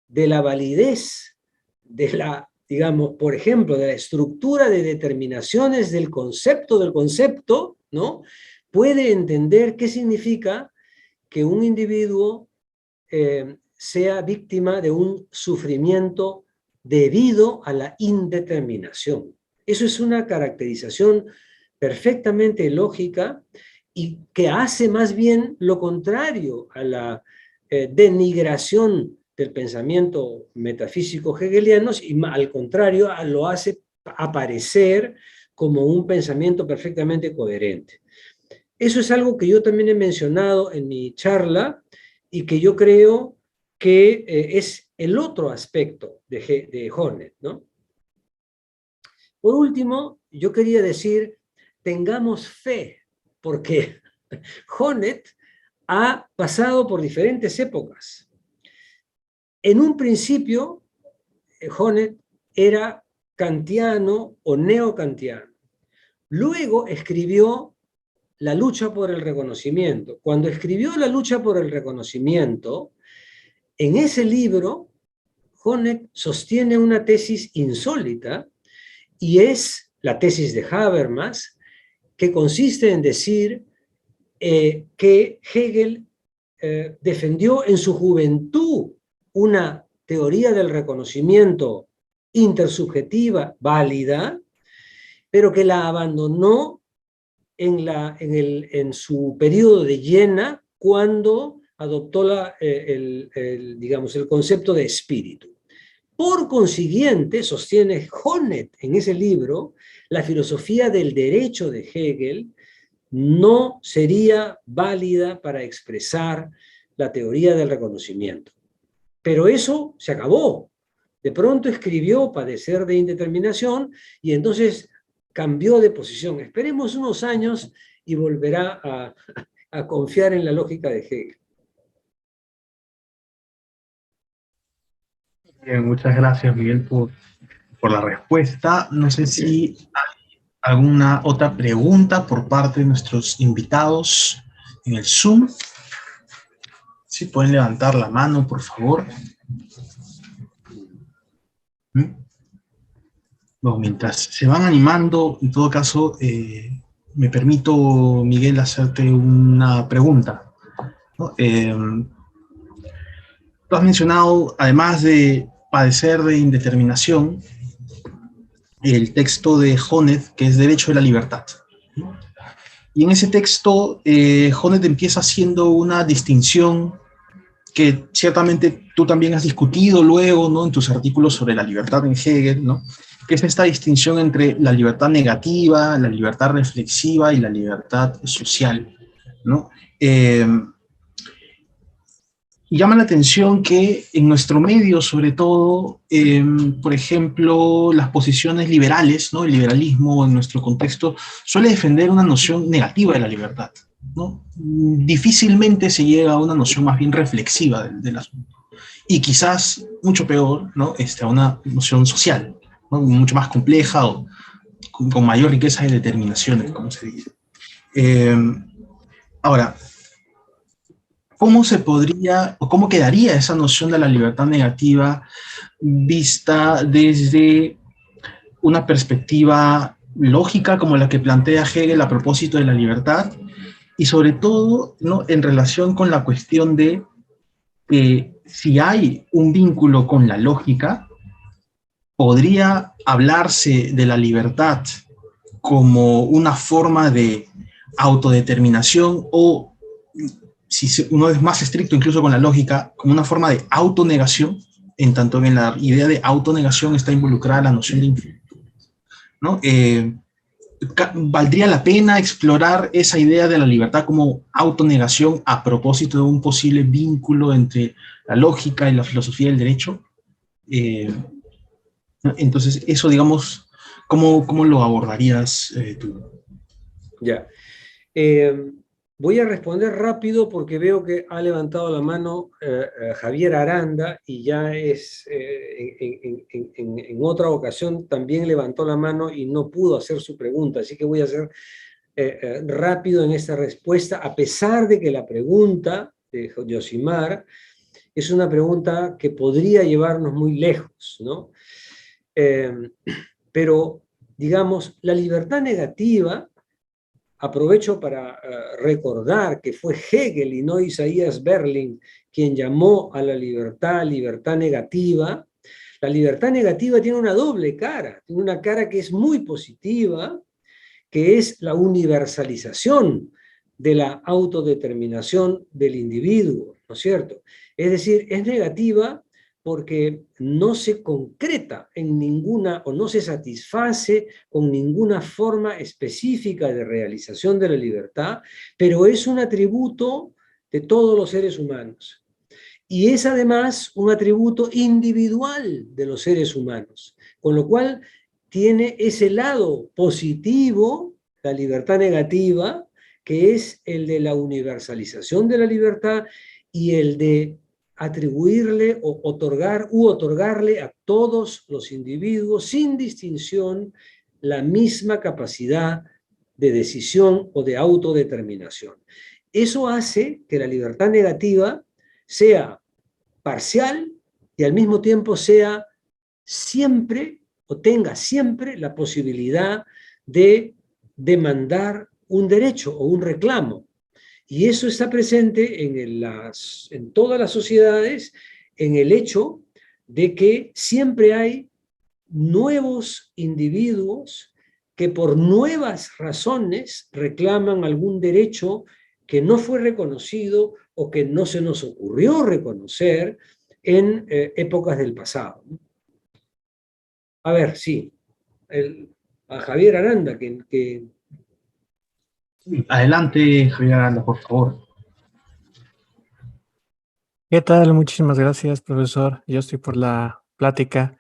de la validez de la, digamos, por ejemplo, de la estructura de determinaciones del concepto, ¿no? Puede entender qué significa que un individuo sea víctima de un sufrimiento debido a la indeterminación. Eso es una caracterización perfectamente lógica y que hace más bien lo contrario a la denigración del pensamiento metafísico hegeliano, y al contrario lo hace aparecer como un pensamiento perfectamente coherente. Eso es algo que yo también he mencionado en mi charla y que yo creo que es el otro aspecto de Honneth, ¿no? Por último, yo quería decir, tengamos fe, porque Honneth ha pasado por diferentes épocas. En un principio, Honneth era kantiano o neokantiano. Luego escribió La lucha por el reconocimiento. Cuando escribió La lucha por el reconocimiento, en ese libro, Honneth sostiene una tesis insólita, y es la tesis de Habermas, que consiste en decir que Hegel defendió en su juventud una teoría del reconocimiento intersubjetiva válida, pero que la abandonó en su periodo de Jena cuando adoptó digamos, el concepto de espíritu. Por consiguiente, sostiene Honneth en ese libro, la filosofía del derecho de Hegel no sería válida para expresar la teoría del reconocimiento. Pero eso se acabó. De pronto escribió Padecer de indeterminación y entonces cambió de posición. Esperemos unos años y volverá a confiar en la lógica de Hegel. Bien, muchas gracias, Miguel, por la respuesta. No sé si hay alguna otra pregunta por parte de nuestros invitados en el Zoom. Si pueden levantar la mano, por favor. Bueno, mientras se van animando, en todo caso, me permito, Miguel, hacerte una pregunta, ¿no? Tú has mencionado, además de Padecer de indeterminación, el texto de Honneth, que es Derecho de la Libertad. Y en ese texto, Honneth empieza haciendo una distinción que ciertamente tú también has discutido luego, ¿no?, en tus artículos sobre la libertad en Hegel, ¿no?, que es esta distinción entre la libertad negativa, la libertad reflexiva y la libertad social, ¿no? Llama la atención que en nuestro medio, sobre todo, por ejemplo, las posiciones liberales, ¿no?, el liberalismo en nuestro contexto, suele defender una noción negativa de la libertad, ¿no? Difícilmente se llega a una noción más bien reflexiva del asunto. Y quizás, mucho peor, ¿no?, a una noción social, ¿no?, mucho más compleja o con mayor riqueza de determinaciones, como se dice. Ahora, ¿cómo se podría, o cómo quedaría esa noción de la libertad negativa vista desde una perspectiva lógica como la que plantea Hegel a propósito de la libertad, y sobre todo, ¿no?, en relación con la cuestión de si hay un vínculo con la lógica, ¿podría hablarse de la libertad como una forma de autodeterminación o, si uno es más estricto incluso con la lógica, como una forma de autonegación, en tanto que en la idea de autonegación está involucrada la noción de infinitud, ¿no? ¿Valdría la pena explorar esa idea de la libertad como autonegación a propósito de un posible vínculo entre la lógica y la filosofía del derecho? Entonces, eso, digamos, ¿cómo lo abordarías tú? Ya. Voy a responder rápido porque veo que ha levantado la mano Javier Aranda y ya en otra ocasión también levantó la mano y no pudo hacer su pregunta, así que voy a ser rápido en esta respuesta, a pesar de que la pregunta de Yosimar es una pregunta que podría llevarnos muy lejos, ¿no? Pero, digamos, la libertad negativa, aprovecho para recordar que fue Hegel y no Isaías Berlin quien llamó a la libertad negativa. La libertad negativa tiene una doble cara, tiene una cara que es muy positiva, que es la universalización de la autodeterminación del individuo, ¿no es cierto? Es decir, es negativa porque no se concreta en ninguna o no se satisface con ninguna forma específica de realización de la libertad, pero es un atributo de todos los seres humanos. Y es además un atributo individual de los seres humanos, con lo cual tiene ese lado positivo, la libertad negativa, que es el de la universalización de la libertad y el de atribuirle o otorgarle a todos los individuos sin distinción la misma capacidad de decisión o de autodeterminación. Eso hace que la libertad negativa sea parcial y al mismo tiempo sea siempre o tenga siempre la posibilidad de demandar un derecho o un reclamo. Y eso está presente en todas las sociedades, en el hecho de que siempre hay nuevos individuos que por nuevas razones reclaman algún derecho que no fue reconocido o que no se nos ocurrió reconocer en épocas del pasado. A ver, sí, a Javier Aranda, que... Adelante, Javier Aranda, por favor. ¿Qué tal? Muchísimas gracias, profesor. Yo estoy por la plática.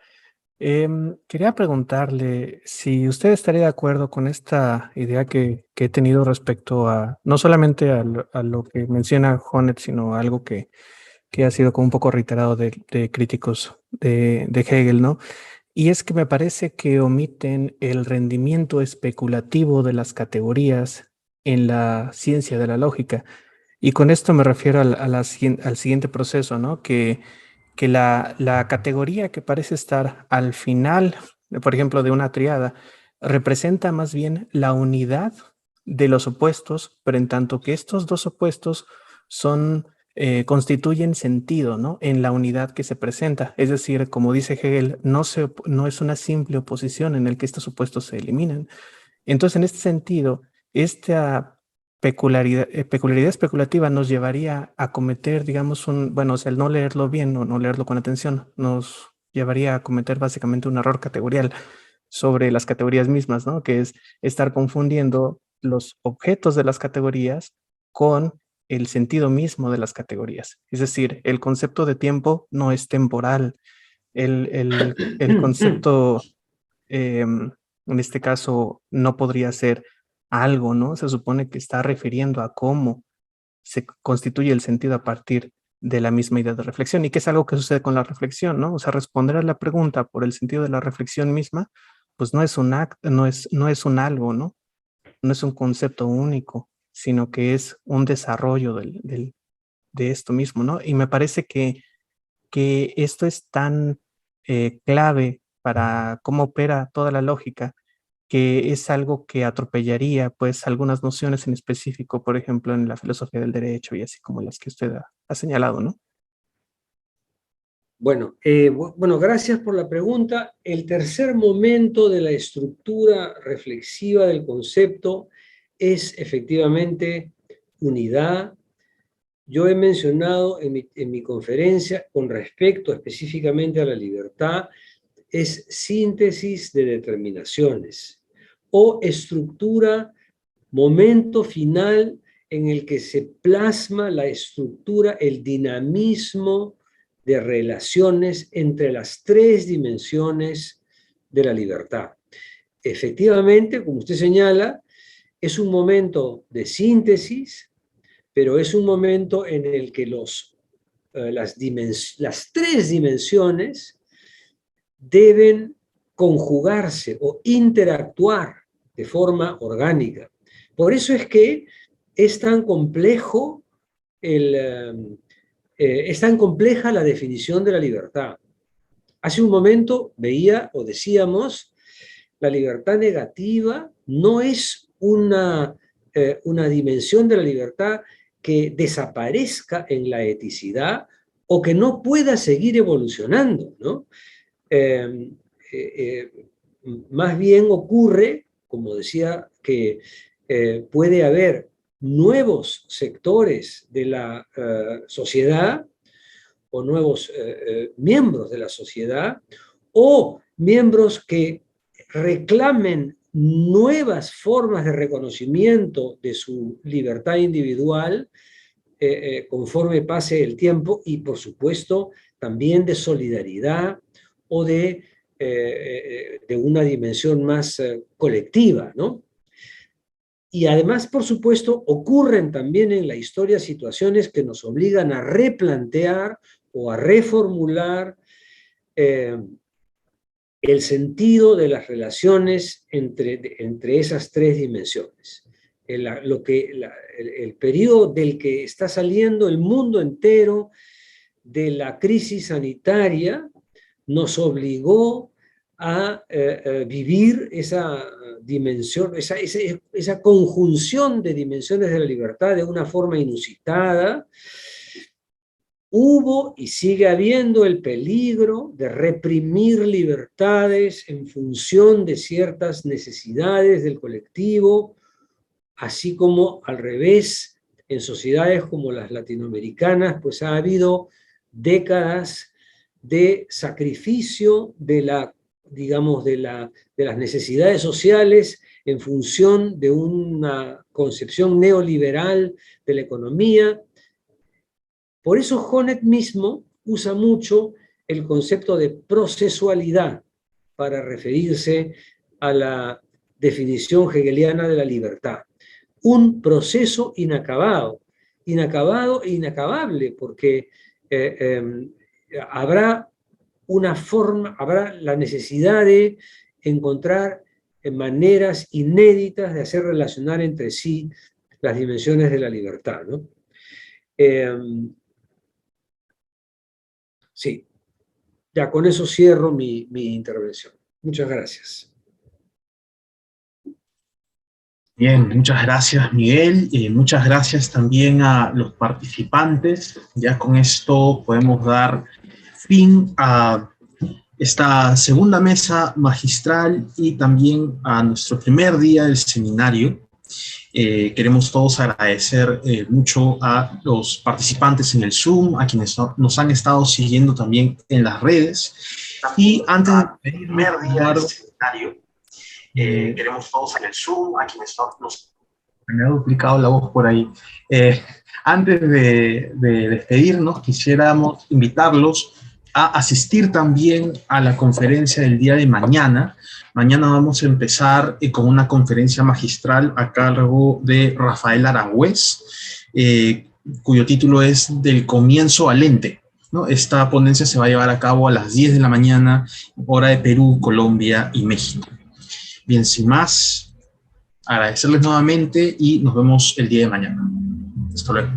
Quería preguntarle si usted estaría de acuerdo con esta idea que he tenido respecto a, no solamente a lo que menciona Honneth, sino algo que ha sido como un poco reiterado de críticos de Hegel, ¿no? Y es que me parece que omiten el rendimiento especulativo de las categorías en la ciencia de la lógica. Y con esto me refiero al siguiente proceso, ¿no? Que la categoría que parece estar al final, por ejemplo, de una triada, representa más bien la unidad de los opuestos, pero en tanto que estos dos opuestos constituyen sentido, ¿no? En la unidad que se presenta. Es decir, como dice Hegel, no es una simple oposición en el que estos opuestos se eliminan. Entonces, en este sentido, esta peculiaridad especulativa nos llevaría a cometer, digamos, o sea, el no leerlo bien o no leerlo con atención, nos llevaría a cometer básicamente un error categorial sobre las categorías mismas, ¿no? Que es estar confundiendo los objetos de las categorías con el sentido mismo de las categorías. Es decir, el concepto de tiempo no es temporal. El concepto, en este caso, no podría ser algo, ¿no? Se supone que está refiriendo a cómo se constituye el sentido a partir de la misma idea de reflexión, y que es algo que sucede con la reflexión, ¿no? O sea, responder a la pregunta por el sentido de la reflexión misma, pues no es un acto, no es un algo, ¿no? No es un concepto único, sino que es un desarrollo de esto mismo, ¿no? Y me parece que esto es tan clave para cómo opera toda la lógica, que es algo que atropellaría pues algunas nociones en específico, por ejemplo, en la filosofía del derecho y así como las que usted ha señalado, ¿no? Bueno, gracias por la pregunta. El tercer momento de la estructura reflexiva del concepto es efectivamente unidad. Yo he mencionado en mi conferencia, con respecto específicamente a la libertad, es síntesis de determinaciones o estructura, momento final en el que se plasma la estructura, el dinamismo de relaciones entre las tres dimensiones de la libertad. Efectivamente, como usted señala, es un momento de síntesis, pero es un momento en el que las tres dimensiones deben conjugarse o interactuar de forma orgánica. Por eso es que es tan complejo es tan compleja la definición de la libertad. Hace un momento veía o decíamos, la libertad negativa no es una dimensión de la libertad que desaparezca en la eticidad o que no pueda seguir evolucionando, ¿no? Más bien ocurre, como decía, que puede haber nuevos sectores de la sociedad o nuevos miembros de la sociedad o miembros que reclamen nuevas formas de reconocimiento de su libertad individual conforme pase el tiempo y, por supuesto, también de solidaridad o de una dimensión más colectiva, ¿no? Y además, por supuesto, ocurren también en la historia situaciones que nos obligan a replantear o a reformular el sentido de las relaciones entre esas tres dimensiones. El periodo del que está saliendo el mundo entero de la crisis sanitaria nos obligó a vivir esa dimensión, esa conjunción de dimensiones de la libertad de una forma inusitada. Hubo y sigue habiendo el peligro de reprimir libertades en función de ciertas necesidades del colectivo, así como al revés, en sociedades como las latinoamericanas, pues ha habido décadas de sacrificio de las necesidades sociales en función de una concepción neoliberal de la economía. Por eso Honneth mismo usa mucho el concepto de procesualidad para referirse a la definición hegeliana de la libertad. Un proceso inacabado e inacabable, porque habrá la necesidad de encontrar maneras inéditas de hacer relacionar entre sí las dimensiones de la libertad, ¿no? Sí, ya con eso cierro mi intervención. Muchas gracias. Bien, muchas gracias, Miguel. Muchas gracias también a los participantes. Ya con esto podemos dar fin a esta segunda mesa magistral y también a nuestro primer día del seminario. Queremos todos agradecer mucho a los participantes en el Zoom, a quienes nos han estado siguiendo también en las redes. Y antes de despedirme, queremos todos en el Zoom, a quienes me ha duplicado la voz por ahí. Antes de despedirnos, quisiéramos invitarlos a asistir también a la conferencia del día de mañana. Mañana vamos a empezar con una conferencia magistral a cargo de Rafael Aragüez, cuyo título es Del comienzo al ente, ¿no? Esta ponencia se va a llevar a cabo a las 10 de la mañana, hora de Perú, Colombia y México. Bien, sin más, agradecerles nuevamente y nos vemos el día de mañana. Hasta luego.